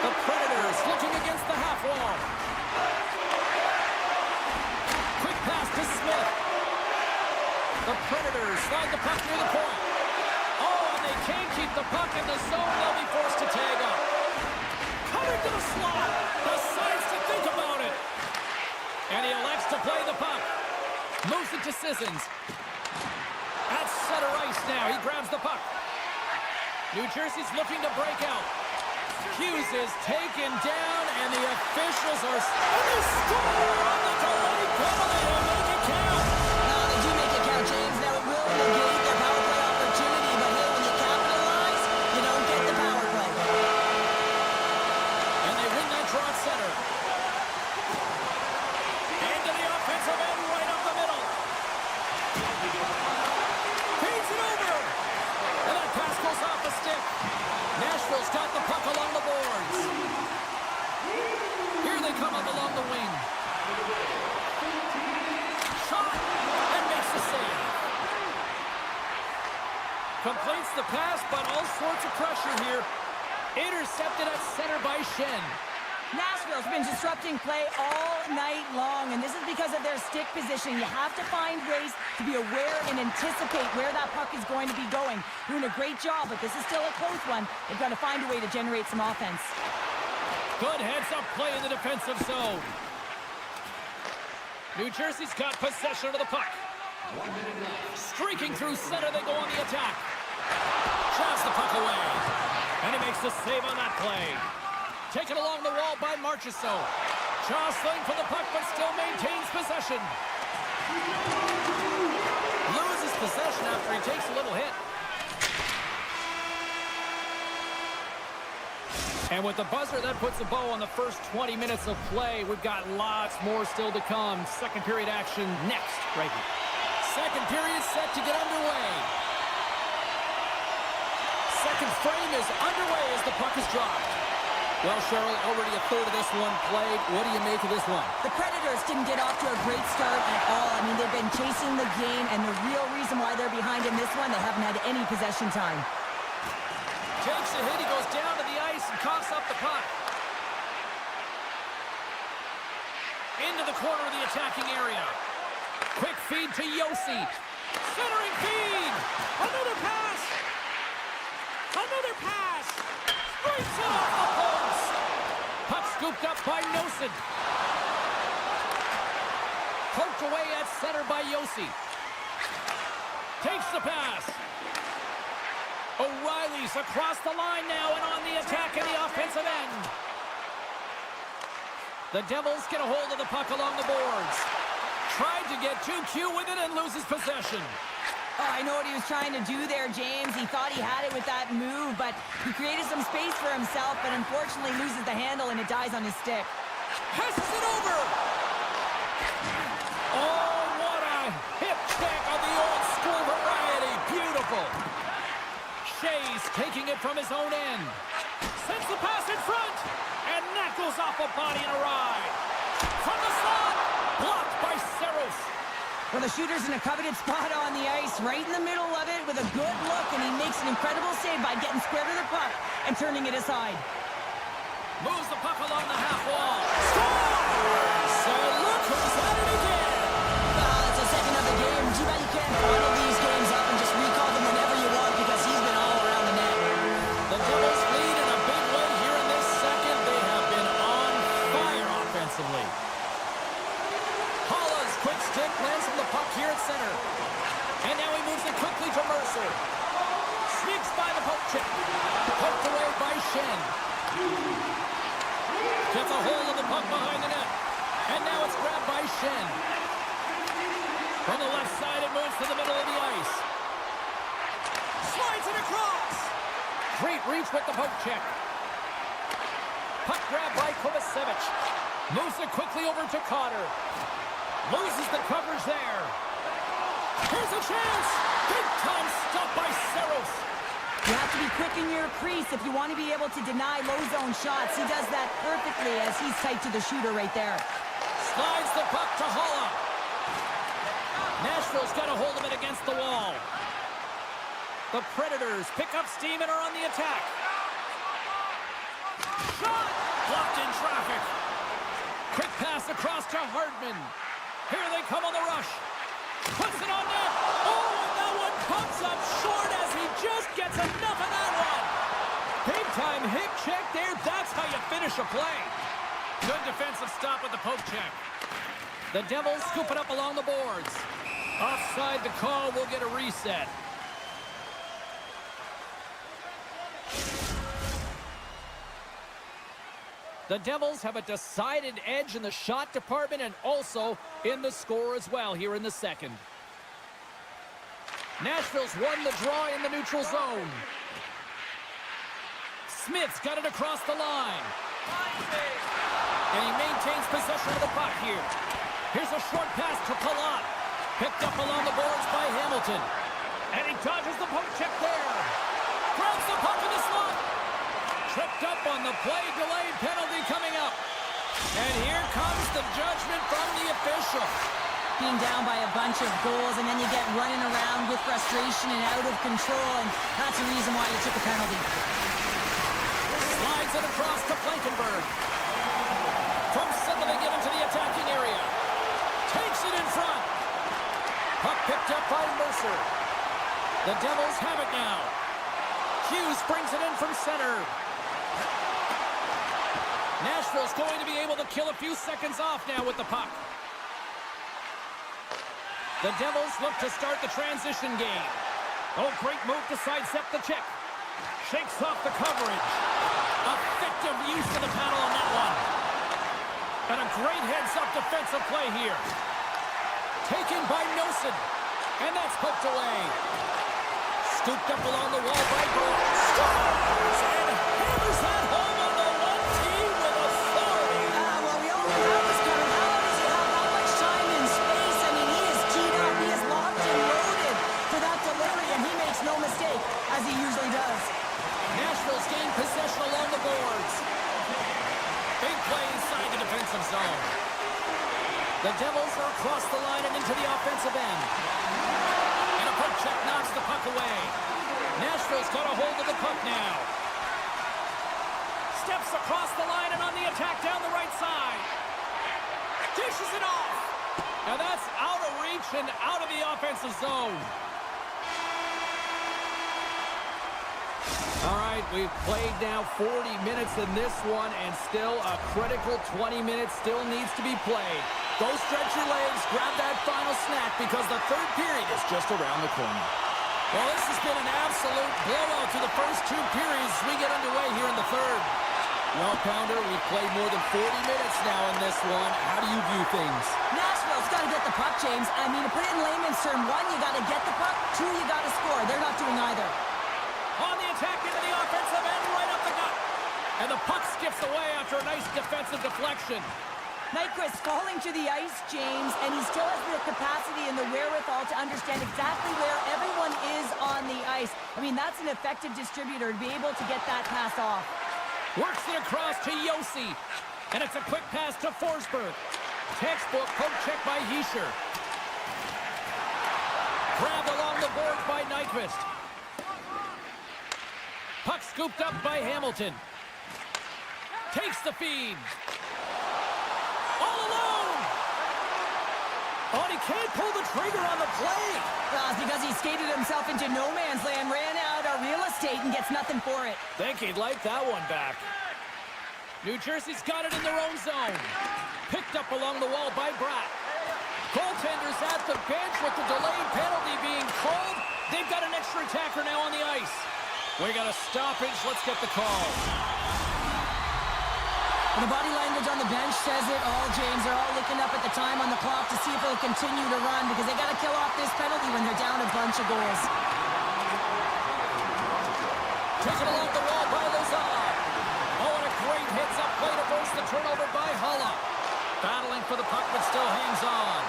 The Predators looking against the half wall. Quick pass to Smith. The Predators slide the puck near the point. Oh, and they can't keep the puck in the zone. They'll be forced to tag up. Coming to the slot. Decides to think about it. And he elects to play the puck. Moves it to Sissons. At center ice now. He grabs the puck. New Jersey's looking to break out. Hughes is taken down, and the officials are... And they score on the delayed penalty to make it count. No, they do make it count, James. Now it will negate their power play opportunity, but hey, when you capitalize, you don't get the power play. And they win that draw at center. Into the offensive end, right up the middle. Feeds it over. And that pass goes off the stick. Nashville's got the puck along the boards. Here they come up along the wing. Shot and makes the save. Completes the pass, but all sorts of pressure here. Intercepted at center by Shen. Nashville's been disrupting play all night long, and this is because of their stick position. You have to find ways to be aware and anticipate where that puck is going to be going. Doing a great job, but this is still a close one. They've got to find a way to generate some offense. Good heads-up play in the defensive zone. New Jersey's got possession of the puck. Streaking through center, they go on the attack. Drives the puck away. And he makes the save on that play. Taken along the wall by Marchessault. Jostling for the puck, but still maintains possession. Loses possession after he takes a little hit. And with the buzzer, that puts a bow on the first 20 minutes of play. We've got lots more still to come. Second period action next, right here. Second period set to get underway. Second frame is underway as the puck is dropped. Well, Cheryl, already a third of this one played. What do you make of this one? The Predators didn't get off to a great start at all. I mean, they've been chasing the game, and the real reason why they're behind in this one, they haven't had any possession time. Takes a hit, he goes down to the ice and coughs up the puck. Into the corner of the attacking area. Quick feed to Josi. Centering feed! Another pass! Another pass! Straights it off the post! Puck scooped up by Nosen. Poked away at center by Josi. Takes the pass. O'Reilly's across the line now and on the attack in the offensive end. The Devils get a hold of the puck along the boards. Tried to get too cute with it and loses possession. Oh, I know what he was trying to do there, James. He thought he had it with that move, but he created some space for himself, but unfortunately loses the handle and it dies on his stick. Passes it over. Oh, what a hip check of the old school variety. Beautiful. Shea's taking it from his own end. Sends the pass in front. And that goes off a body and a ride. From the slot. Blocked by Saros. Well, the shooter's in a coveted spot on the ice, right in the middle of it with a good look, and he makes an incredible save by getting square to the puck and turning it aside. Moves the puck along the half wall. Score! So look who's at it again. It's the second of the game. Too bad you can't follow these games up and just recall them whenever you want because he's been all around the net. The Devils lead in a big way here in this second. They have been on fire offensively. Holla's quick stick lands from the puck here at center. And now he moves it quickly to Mercer. Sneaks by the poke check. Poked away by Shen. Gets a hold of the puck behind the net. And now it's grabbed by Shen. From the left side, it moves to the middle of the ice. Slides it across. Great reach with the poke check. Puck grab by Kovacevic. Moves it quickly over to Cotter. Loses the coverage there. Here's a chance. Big time stop by Saros. You have to be quick in your crease if you want to be able to deny low zone shots. He does that perfectly as he's tight to the shooter right there. Slides the puck to Holla. Nashville's got a hold of it against the wall. The Predators pick up steam and are on the attack. Shot! Blocked in traffic. Quick pass across to Hardman. Here they come on the rush. Puts it on net. Oh, and that one comes up short as he just gets enough of that one. Big time hip check there. That's how you finish a play. Good defensive stop with the poke check. The Devils scoop it up along the boards. Offside the call. We'll get a reset. The Devils have a decided edge in the shot department and also in the score as well here in the second. Nashville's won the draw in the neutral zone. Smith's got it across the line. And he maintains possession of the puck here. Here's a short pass to Palat. Picked up along the boards by Hamilton. And he dodges the poke check there. Grabs the puck in the slot. Tripped up on the play, delayed penalty coming up. And here comes the judgment from the official. Being down by a bunch of goals, and then you get running around with frustration and out of control, and that's the reason why you took a penalty. Slides it across to Blankenberg. From settling it into the attacking area. Takes it in front. Puck picked up by Mercer. The Devils have it now. Hughes brings it in from center. Nashville's going to be able to kill a few seconds off now with the puck. The Devils look to start the transition game. Oh, great move to sidestep the check. Shakes off the coverage. Effective use of the paddle on that one. And a great heads-up defensive play here. Taken by Nosen. And that's poked away. Scooped up along the wall by Gould. Scores! And hammers that home on the one team with authority. Well, we all know that was coming. How does he have that much time and space? I mean, he is keyed up. He is locked and loaded for that delivery, and he makes no mistake, as he usually does. Nashville's gained possession along the boards. Big play inside the defensive zone. The Devils are across the line and into the offensive end. And a poke check knocks the puck away. Nashville's got a hold of the puck now. Steps across the line and on the attack down the right side. Dishes it off. And that's out of reach and out of the offensive zone. All right, we've played now 40 minutes in this one, and still a critical 20 minutes still needs to be played. Go stretch your legs, grab that final snack, because the third period is just around the corner. Well, this has been an absolute blowout to the first two periods. We get underway here in the third. Well, Pounder, we've played more than 40 minutes now in this one. How do you view things? Nashville's got to get the puck, James. I mean, to put it in layman's term, one, you got to get the puck. Two, you got to score. They're not doing either. On the attack into the offensive end, right up the gut. And the puck skips away after a nice defensive deflection. Nyquist falling to the ice, James, and he still has the capacity and the wherewithal to understand exactly where everyone is on the ice. I mean, that's an effective distributor to be able to get that pass off. Works it across to Yossi. And it's a quick pass to Forsberg. Textbook poke check by Hischier. Grabbed along the boards by Nyquist. Puck scooped up by Hamilton. Takes the feed. All alone! Oh, and he can't pull the trigger on the play. Well, it's because he skated himself into no man's land, ran out of real estate, and gets nothing for it. Think he'd like that one back. New Jersey's got it in their own zone. Picked up along the wall by Bratt. Goaltenders at the bench with the delayed penalty being called. They've got an extra attacker now on the ice. We got a stoppage. Let's get the call. The body language on the bench says it all, James. They're all looking up at the time on the clock to see if they'll continue to run because they got to kill off this penalty when they're down a bunch of goals. Taken along the wall by Lazar. Oh, and a great heads-up play to force the turnover by Hulla. Battling for the puck, but still hangs on.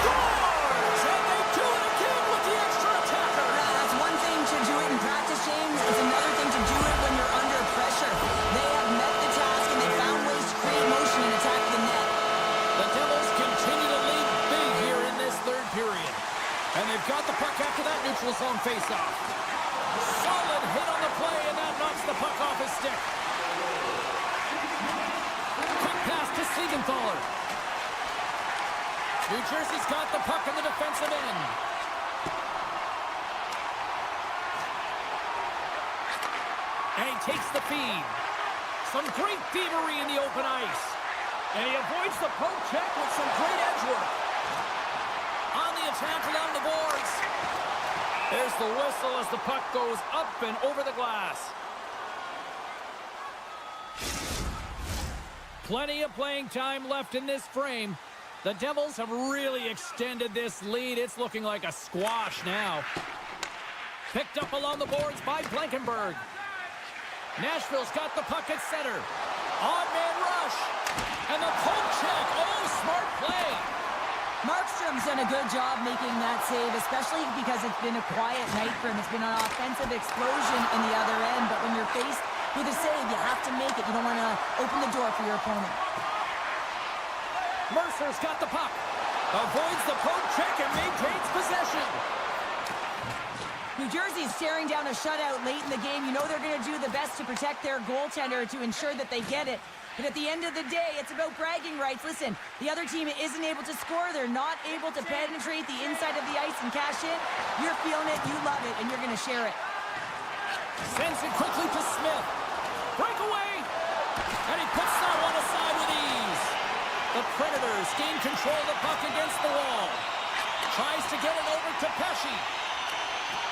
Scores! And they do it again with the extra attacker. Now, that's one thing to do it in practice, James. It's another thing to do it when you're under pressure. They have met the task, and they found ways to create motion and attack the net. The Devils continue to lead big here in this third period. And they've got the puck after that neutral zone faceoff. Solid hit on the play, and that knocks the puck off his stick. Quick pass to Siegenthaler. New Jersey's got the puck in the defensive end. And he takes the feed. Some great thievery in the open ice. And he avoids the poke check with some great edge work. On the attack along the boards. There's the whistle as the puck goes up and over the glass. Plenty of playing time left in this frame. The Devils have really extended this lead. It's looking like a squash now. Picked up along the boards by Blankenberg. Nashville's got the puck at center. Odd man rush. And the poke check. Oh, smart play. Markstrom's done a good job making that save, especially because it's been a quiet night for him. It's been an offensive explosion in the other end, but when you're faced with a save, you have to make it. You don't want to open the door for your opponent. Mercer's got the puck. Avoids the poke check and maintains possession. New Jersey's staring down a shutout late in the game. You know they're going to do the best to protect their goaltender to ensure that they get it. But at the end of the day, it's about bragging rights. Listen, the other team isn't able to score. They're not able to penetrate the inside of the ice and cash in. You're feeling it, you love it, and you're going to share it. Sends it quickly to Smith. Breakaway! And he puts that one aside with ease. The Predators gain control of the puck against the wall. Tries to get it over to Pesci.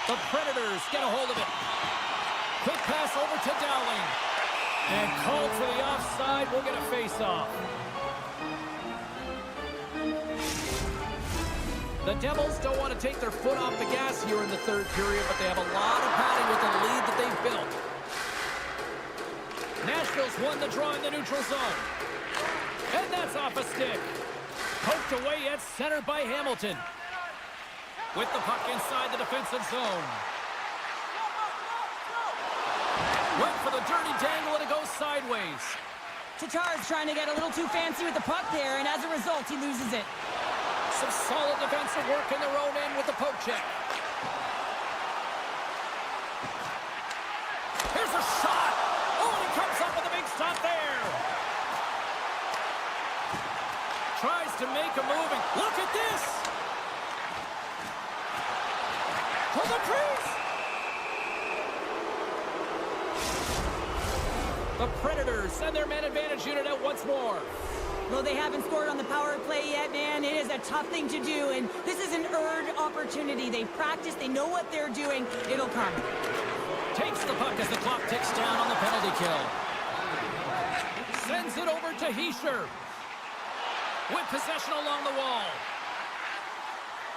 The Predators get a hold of it. Quick pass over to Dowling. And called for the offside. We'll get a face-off. The Devils don't want to take their foot off the gas here in the third period, but they have a lot of padding with the lead that they've built. Nashville's won the draw in the neutral zone. And that's off a stick. Poked away yet centered by Hamilton. With the puck inside the defensive zone. Went for the dirty dangle and it goes sideways. Tatar's trying to get a little too fancy with the puck there, and as a result, he loses it. Some solid defensive work in their own end with the poke check. Here's a shot. Oh, and he comes up with a big stop there. Tries to make a move, and look at this. For the crease. The Predators send their man advantage unit out once more. Though they haven't scored on the power play yet, man, it is a tough thing to do, and this is an earned opportunity. They've practiced, they know what they're doing. It'll come. Takes the puck as the clock ticks down on the penalty kill. Sends it over to Hischier. With possession along the wall.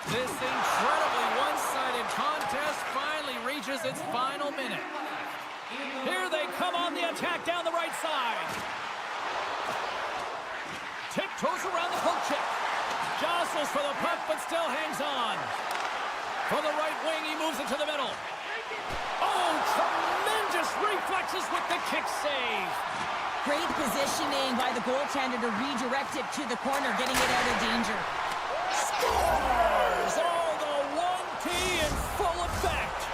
This incredibly one-sided contest finally reaches its final minute. Here they come on the attack down the right side. Tiptoes around the poke check. Jostles for the puck, but still hangs on. From the right wing, he moves it to the middle. Oh, tremendous reflexes with the kick save. Great positioning by the goaltender to redirect it to the corner, getting it out of danger. Scores! Oh, the 1T in full effect.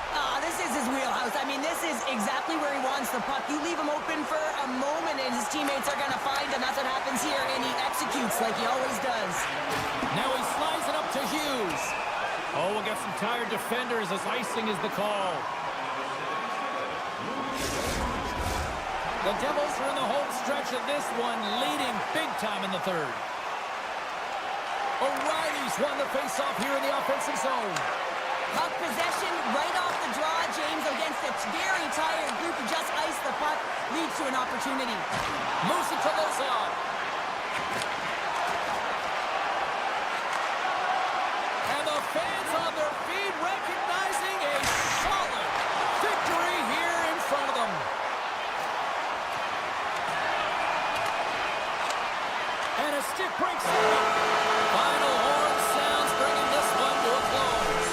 This is his wheelhouse. I mean, this is exactly where he wants the puck. You leave him open for a moment, and his teammates are going to find him. That's what happens here, and he executes like he always does. Now he slides it up to Hughes. Oh, we'll get some tired defenders as icing is the call. The Devils are in the home stretch of this one, leading big time in the third. O'Reilly's won the faceoff here in the offensive zone. Puck possession right off the draw, James, against a very tired group who just iced the puck, leads to an opportunity. Moves it to Lozon. And the fans on their feet recognizing a solid victory here in front of them. And a stick breaks through. Final horn sounds, bringing this one to a close.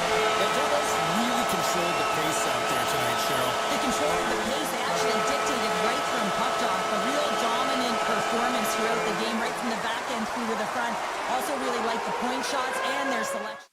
The Devils really controlled the pace out there tonight, Cheryl. They controlled the pace. They actually dictated right from puck off. A real dominant performance throughout the game, right from the back end through to the front. Also really like the point shots and their selection.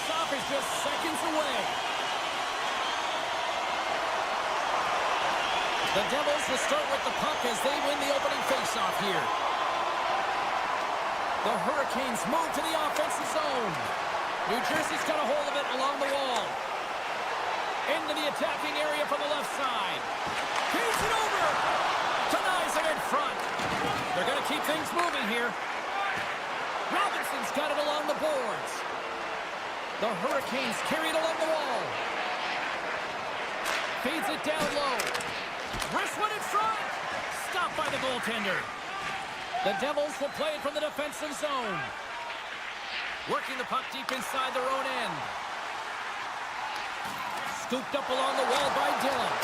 face-off is just seconds away. The Devils will start with the puck as they win the opening face-off here. The Hurricanes move to the offensive zone. New Jersey's got a hold of it along the wall. Into the attacking area from the left side. Feeds it over. Denies it in front. They're going to keep things moving here. Robinson's got it along the boards. The Hurricanes carry it along the wall. Feeds it down low. Wrist one in front. Stopped by the goaltender. The Devils will play it from the defensive zone. Working the puck deep inside their own end. Scooped up along the wall by Dillon.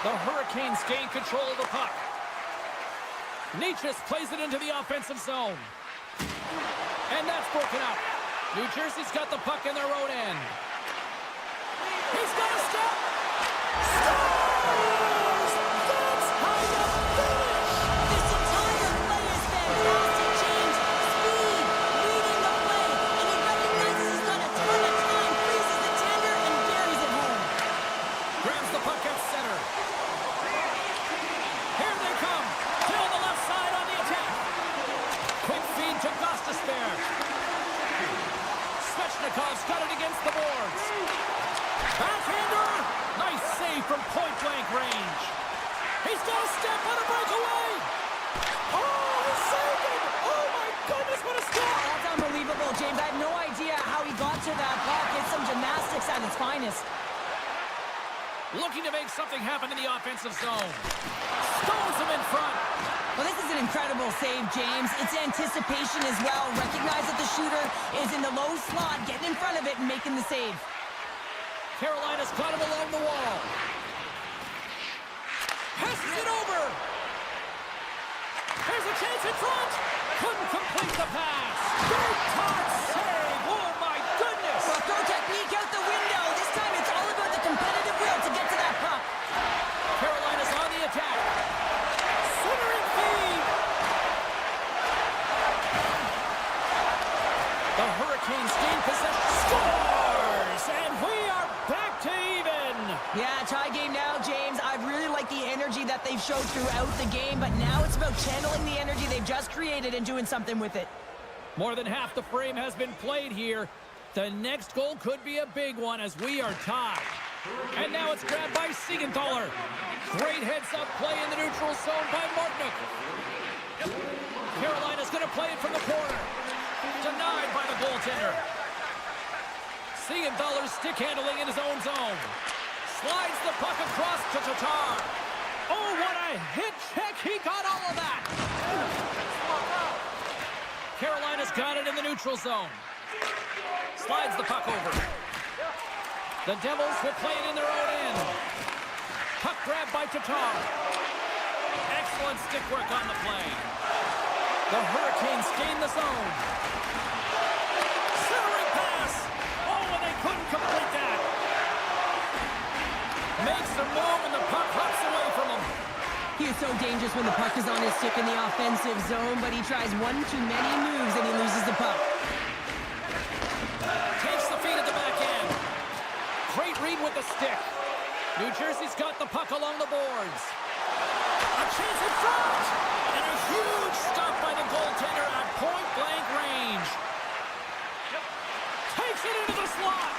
The Hurricanes gain control of the puck. Nietzsche plays it into the offensive zone. And that's broken up. New Jersey's got the puck in their own end. He's got a step. Scores! That's how you finish! This entire play is fantastic, James. Speed, leading the play, and he recognizes he's got a ton of time, freezes the tender, and buries it home. Grabs the puck at center. Here they come. Down the left side on the attack. Quick feed to Gostisbehere. Svechnikov's got it against the boards. Backhander. Nice save from point-blank range. He's got a step on a breakaway. Oh, he saved it. Oh, my goodness, what a step. That's unbelievable, James. I have no idea how he got to that puck. It's some gymnastics at its finest. Looking to make something happen in the offensive zone. Stones him in front. Well, this is an incredible save, James. It's anticipation as well. Recognize that the shooter is in the low slot, getting in front of it and making the save. Carolina's got him along the wall. Passes it over. There's a chance in front. Couldn't complete the pass. Big time save. Oh, my goodness. Well, throw technique out the window. This time it's all about the competitive will to get to that puck. Carolina's on the attack. Centering feed. The Hurricanes gain possession. Scores! And we are back to even. Yeah, tie game now, James. I really like the energy that they've showed throughout the game, but now it's about channeling the energy they've just created and doing something with it. More than half the frame has been played here. The next goal could be a big one as we are tied. And now it's grabbed by Siegenthaler. Great heads-up play in the neutral zone by Martinook. Carolina's going to play it from the corner. Denied by the goaltender. Siegenthaler's stick handling in his own zone. Slides the puck across to Tatar. Oh, what a hit check. He got all of that. Carolina's got it in the neutral zone. Slides the puck over. The Devils will play it in their own end. Puck grab by Tatar. Excellent stick work on the play. The Hurricanes gain the zone. Centering pass. Oh, and they couldn't complete that. Makes the move, and the puck hops away from him. He is so dangerous when the puck is on his stick in the offensive zone, but he tries one too many moves and he loses the puck. Takes the feed at the back end. Great read with the stick. New Jersey's got the puck along the boards. A chance in front! And a huge stop by the goaltender at point-blank range. Takes it into the slot.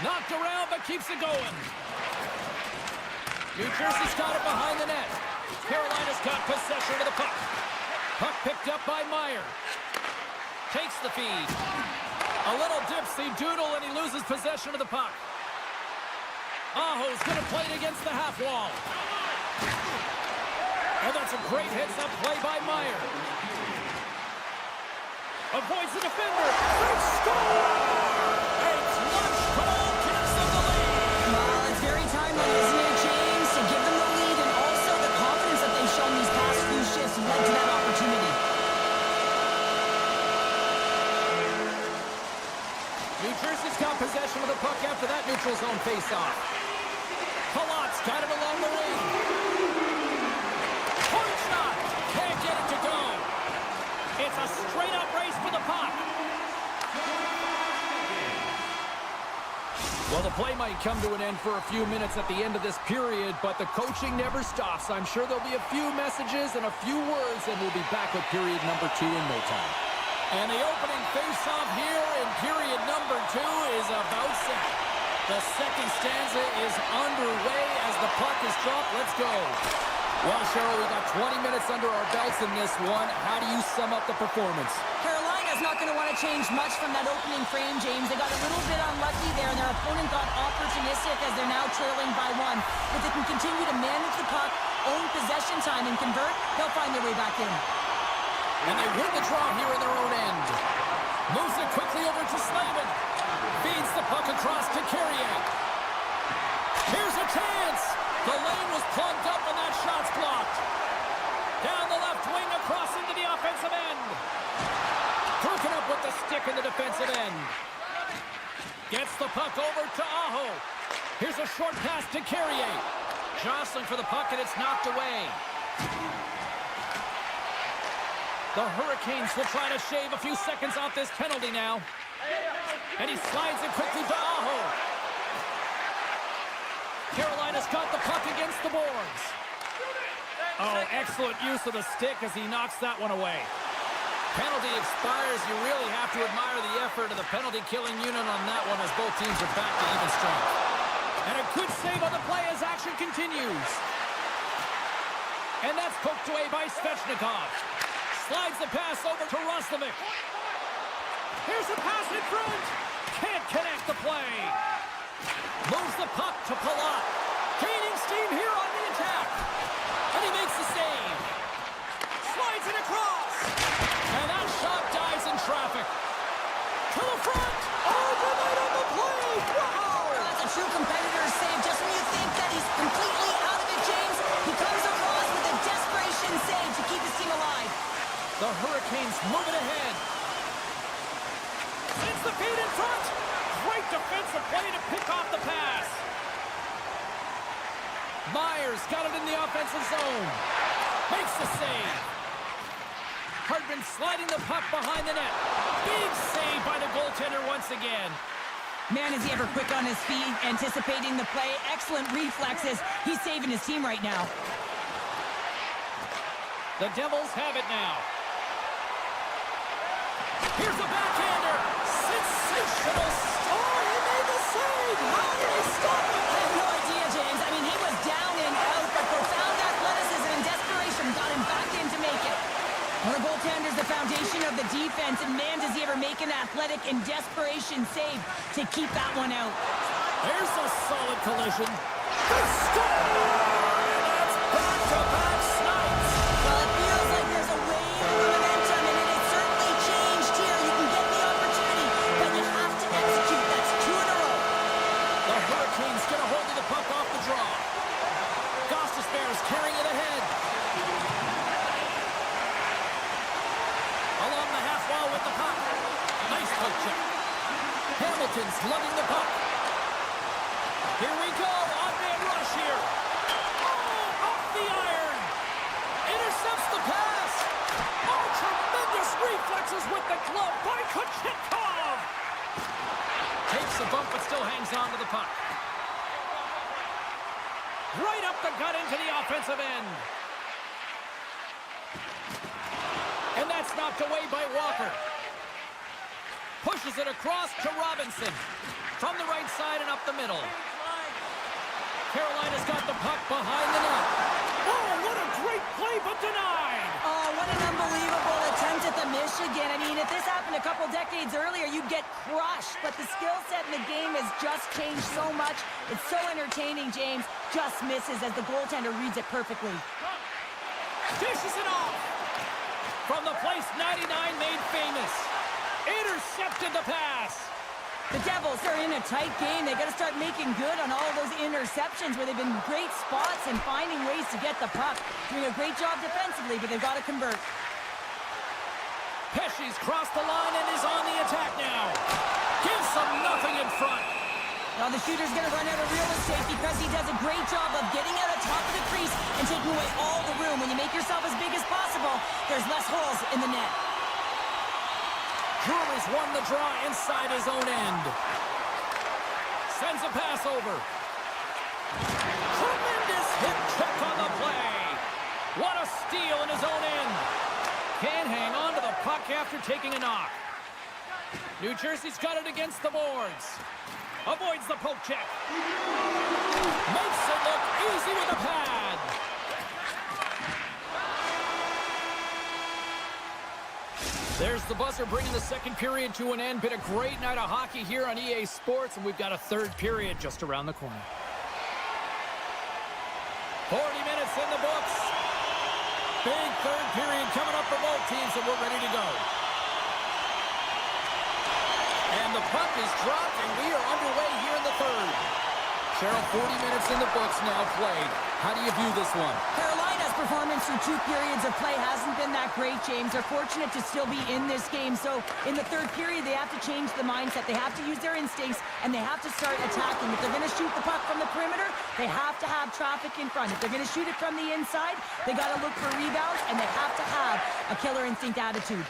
Knocked around, but keeps it going. New Jersey's got it behind the net. Carolina's got possession of the puck. Puck picked up by Meyer. Takes the feed. A little dipsy doodle, and he loses possession of the puck. Aho's going to play it against the half wall. Oh, that's a great heads-up play by Meyer. Avoids the defender. They score! A clutch goal gives them the lead. Well, it's very timely, isn't it, James? To give them the lead and also the confidence that they've shown these past few shifts led to that opportunity. New Jersey's got possession of the puck after that neutral zone face-off. Palat's got it along the wing. Point shot! Can't get it to go. It's a straight-up race for the puck. Well, the play might come to an end for a few minutes at the end of this period, but the coaching never stops. I'm sure there'll be a few messages and a few words, and we'll be back with period number 2 in no time. And the opening face-off here in period number 2 is about set. The second stanza is underway as the puck is dropped. Let's go. Well, Cheryl, we got 20 minutes under our belts in this one. How do you sum up the performance? Carolina's not going to want to change much from that opening frame, James. They got a little bit unlucky there, and their opponent got opportunistic as they're now trailing by 1. If they can continue to manage the puck, own possession time, and convert, they'll find their way back in. And they win the draw here in their own end. Moves it quickly over to Slavin. Feeds the puck across to Carrier. Here's a chance. The lane was plugged up and that shot's blocked. Down the left wing across into the offensive end. Broken up with the stick in the defensive end. Gets the puck over to Aho. Here's a short pass to Carrier. Jostling for the puck and it's knocked away. The Hurricanes will try to shave a few seconds off this penalty now. And he slides it quickly to Aho. Carolina's got the puck against the boards. Oh, excellent use of the stick as he knocks that one away. Penalty expires. You really have to admire the effort of the penalty-killing unit on that one as both teams are back to even strength. And a good save on the play as action continues. And that's poked away by Svechnikov. Slides the pass over to Roslovic. Here's a pass in front. Can't connect the play. Moves the puck to Palat. Gaining steam here on the attack. And he makes the save. Slides it across. And that shot dives in traffic. To the front. Overnight on the play. Wow. That's a true competitor's save. Just when you think that he's completely out of it, James, he comes across with a desperation save to keep his team alive. The Hurricanes moving ahead. Sends the feed in front. Great defensive play to pick off the pass. Myers got it in the offensive zone. Makes the save. Hardman sliding the puck behind the net. Big save by the goaltender once again. Man, is he ever quick on his feet, anticipating the play. Excellent reflexes. He's saving his team right now. The Devils have it now. Here's a backhander. Sensational. Oh, he made the save. How did he stop it? I have no idea, James. I mean, he was down and out, but profound athleticism and desperation got him back in to make it. Well, the goaltender's the foundation of the defense, and man, does he ever make an athletic and desperation save to keep that one out. There's a solid collision. They score! And that's back-to-back snipes. Well, it feels like there's a wave of momentum, and it has certainly changed here. You can get the opportunity, but you have to execute. That's 2 in a row. The Hurricanes get a hold of the puck off the draw. Gostis Bears carrying it ahead. Along the half wall with the puck. Nice poke check. Hamilton's lugging the puck. Here we go. On-man rush here. Oh, off the iron. Intercepts the pass. Oh, tremendous reflexes with the glove by Kochetkov. Takes a bump but still hangs on to the puck. Right up the gut into the offensive end. And that's knocked away by Walker. Pushes it across to Robinson. From the right side and up the middle. Carolina's got the puck behind the net. Oh, what a great play, but denied. Oh, what an unbelievable attempt at the Michigan. I mean, if this happened a couple decades earlier, you'd get crushed. But the skill set in the game has just changed so much. It's so entertaining, James. Just misses as the goaltender reads it perfectly. Dishes it off. From the place 99 made famous. Intercepted the pass. The Devils are in a tight game. They got to start making good on all of those interceptions where they've been great spots and finding ways to get the puck. Doing a great job defensively, but they've got to convert. Pesci's crossed the line and is on the attack now. Gives them nothing in front. Now the shooter's going to run out of real estate because he does a great job of getting out of top of the crease and taking away all the room. When you make yourself as big as possible, there's less holes in the net. Drury's won the draw inside his own end. sends a pass over. Tremendous hip check on the play. What a steal in his own end. Can't hang on to the puck after taking a knock. New Jersey's got it against the boards. Avoids the poke check. Makes it look easy with the pad. There's the buzzer bringing the second period to an end. Been a great night of hockey here on EA Sports, and we've got a third period just around the corner. 40 minutes in the books. Big third period coming up for both teams, and we're ready to go. And the puck is dropped, and we are underway here in the third. Cheryl, 40 minutes in the books now played. How do you view this one? Carolina's performance through 2 periods of play hasn't been that great, James. They're fortunate to still be in this game. So in the third period, they have to change the mindset. They have to use their instincts, and they have to start attacking. If they're going to shoot the puck from the perimeter, they have to have traffic in front. If they're going to shoot it from the inside, they got to look for rebounds, and they have to have a killer instinct attitude.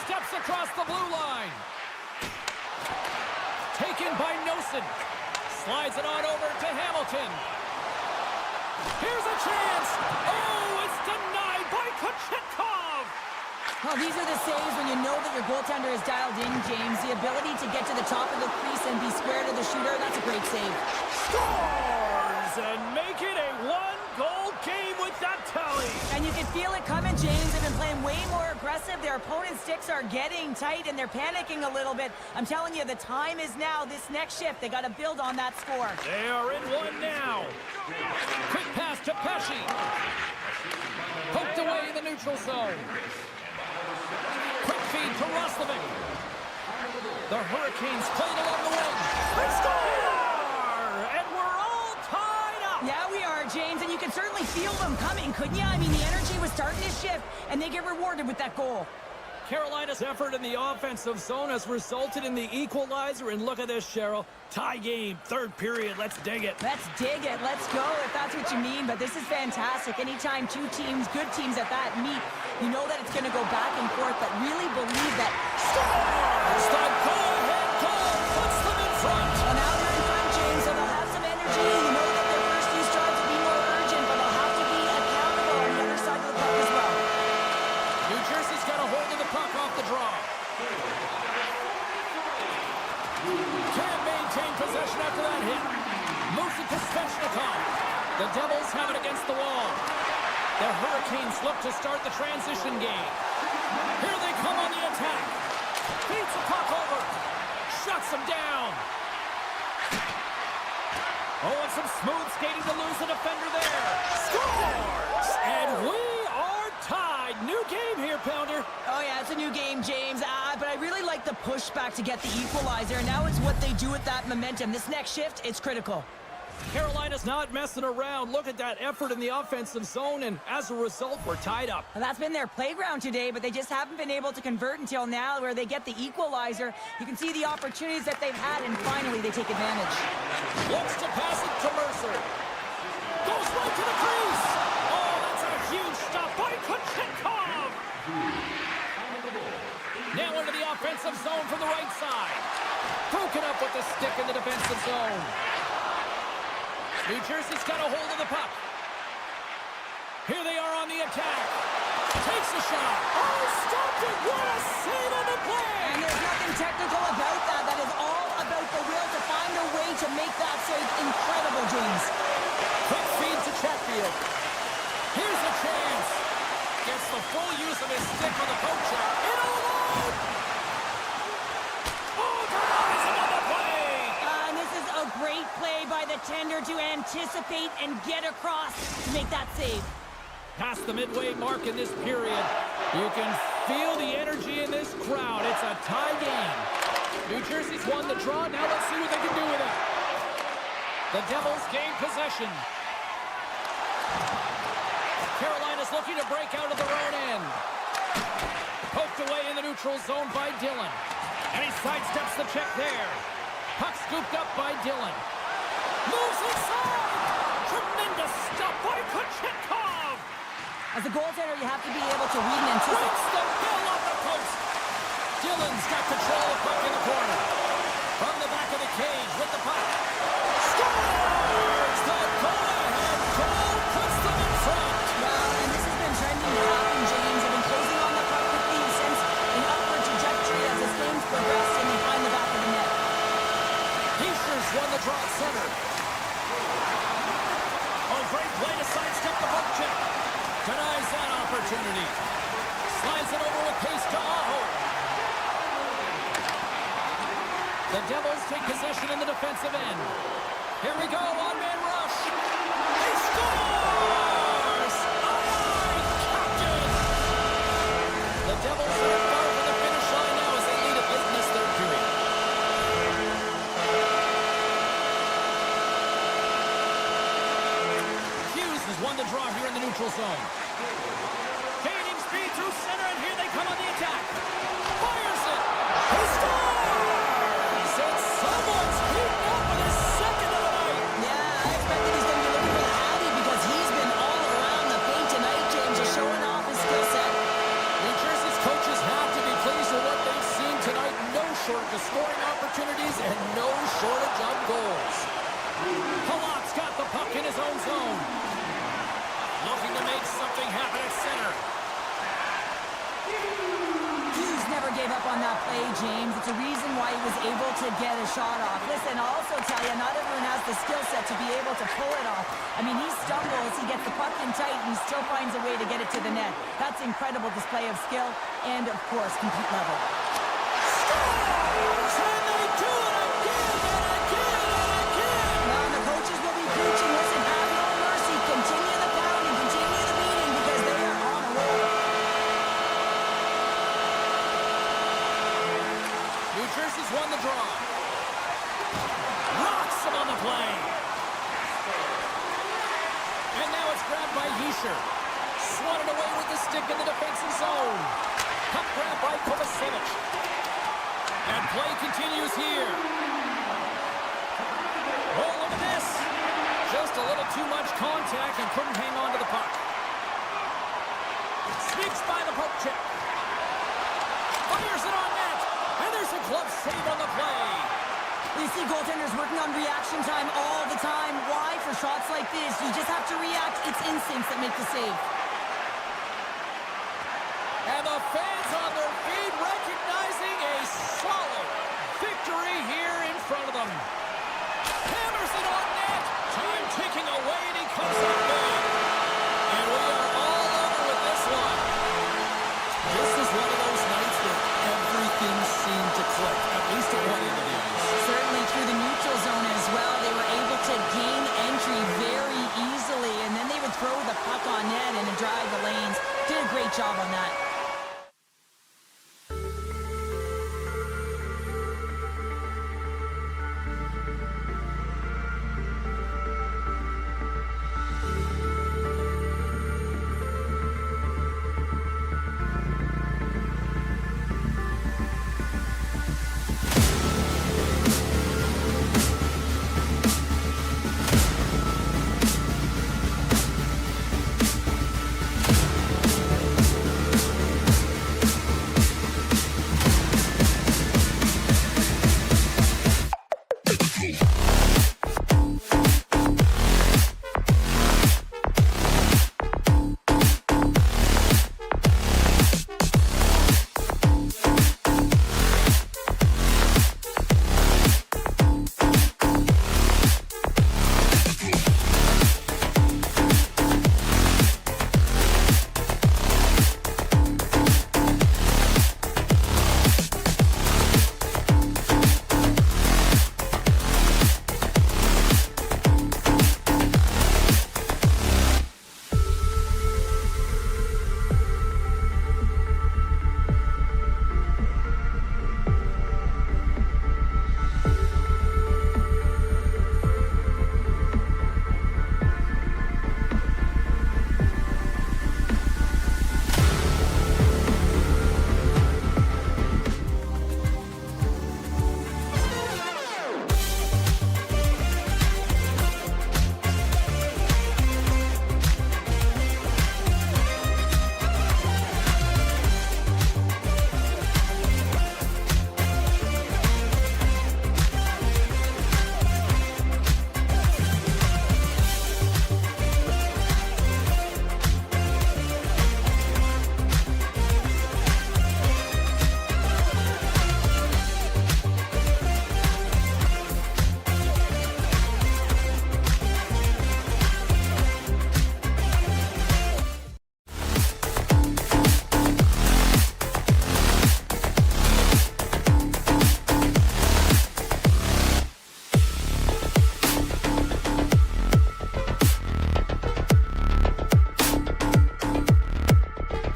Steps across the blue line. Taken by Nosen. Slides it on over to Hamilton. Here's a chance. Oh, it's denied by Kochetkov. Well, these are the saves when you know that your goaltender is dialed in, James. The ability to get to the top of the crease and be square to the shooter, that's a great save. Scores and make it a one-goal game with that tally. And you can feel it coming, James. They've been playing way more aggressive. Their opponent's sticks are getting tight, and they're panicking a little bit. I'm telling you, the time is now. This next shift, they got to build on that score. They are in one now. Quick pass to Pesci. Poked away in the neutral zone. Quick feed to Roslovic. The Hurricanes playing along the wing. They score! And we're all tied up. Yeah, we are, James, and you can certainly feel them coming, couldn't you? I mean, the energy was starting to shift, and they get rewarded with that goal. Carolina's effort in the offensive zone has resulted in the equalizer, and look at this, Cheryl. Tie game, third period. Let's dig it. Let's dig it. Let's go, if that's what you mean. But this is fantastic. Anytime two teams, good teams at that, meet, you know that it's going to go back and forth, but really believe that. Scores! The go-ahead goal puts them in front. Well, now they're in front, James, so they'll have some energy. You know that their first few strides will be more urgent, but they'll have to be accountable on the other side of the puck as well. New Jersey's got a hold of the puck off the draw. Can't maintain possession after that hit. Moves it to Svechnikov. The Devils have it against the wall. The Hurricanes look to start the transition game. Here they come on the attack. Beats the puck over. Shuts them down. Oh, and some smooth skating to lose the defender there. Scores! And we are tied. New game here, Pounder. Oh, yeah, it's a new game, James. But I really like the pushback to get the equalizer. And now it's what they do with that momentum. This next shift, it's critical. Carolina's not messing around. Look at that effort in the offensive zone, and as a result, we're tied up. And that's been their playground today, but they just haven't been able to convert until now where they get the equalizer. You can see the opportunities that they've had, and finally they take advantage. Looks to pass it to Mercer. Goes right to the crease. Oh, that's a huge stop by Kochetkov. Now into the offensive zone from the right side. Broken up with the stick in the defensive zone. New Jersey's got a hold of the puck. Here they are on the attack. Takes a shot. Oh, stopped it. What a save on the play. And there's nothing technical about that. That is all about the will to find a way to make that save incredible, James. Quick feed to Chatfield. Here's a chance. Gets the full use of his stick with a poke check. In alone. Oh, denies him on the play. And this is a great play by the tender to anticipate and get across to make that save. Past the midway mark in this period. You can feel the energy in this crowd. It's a tie game. New Jersey's won the draw. Now let's see what they can do with it. The Devils gain possession. Carolina's looking to break out of their own end. Poked away in the neutral zone by Dillon. And he sidesteps the check there. Puck scooped up by Dillon. Moves inside. Tremendous stop by Kochetkov. As a goaltender, you have to be able to read and anticipate. Breaks the bill off the post. Dillon's got control of the puck in the corner. From the back of the the cage with the puck. Scores! The go-ahead goal puts them in front. Well, and this has been trending to happen, James. They've been closing on the puck quickly since an upward trajectory as this game's progressed, and they find the back of the net. Heischer's won the draw at center. Oh, great play to sidestep the puck check. Denies that opportunity. Slides it over with pace to Aho. The Devils take possession in the defensive end. Here we go, one-man rush. He scores! Aye, Captain! The Devils are far from the finish line now as they lead it late in this third period. Hughes has won the draw here in the neutral zone. Gaining speed through center, and here they come on the attack. Fires it! He scores! And someone's beaten up with his second of the night. Yeah, I expect that he's going to be looking for the Hattie because he's been all around the paint tonight, James, just showing off his skill set. New Jersey's coaches have to be pleased with what they've seen tonight. No shortage of scoring opportunities and no shortage of goals. Palat's got the puck in his own zone. Looking to make something happen at center. Hughes never gave up on that play, James. It's a reason why he was able to get a shot off. Listen, I'll also tell you, not everyone has the skill set to be able to pull it off. I mean, he stumbles, he gets the puck in tight, and he still finds a way to get it to the net. That's incredible display of skill and, of course, compete level. Scores! And they do it again and again and again! Now, the coaches will be preaching, listen, have no mercy, continue the pounding, continue the beating, because they are on a roll. New Jersey's won the draw. Rocks him on the play. And now it's grabbed by Hischer. Swatted away with the stick in the defensive zone. Puck grab by Kovacevic. And play continues here. Oh, look at this. Just a little too much contact and couldn't hang on to the puck. Sneaks by the poke check. Fires it on net. And there's a glove save on the play. You see goaltenders working on reaction time all the time. Why? For shots like this, you just have to react. It's instincts that make the save. And the fans on their feet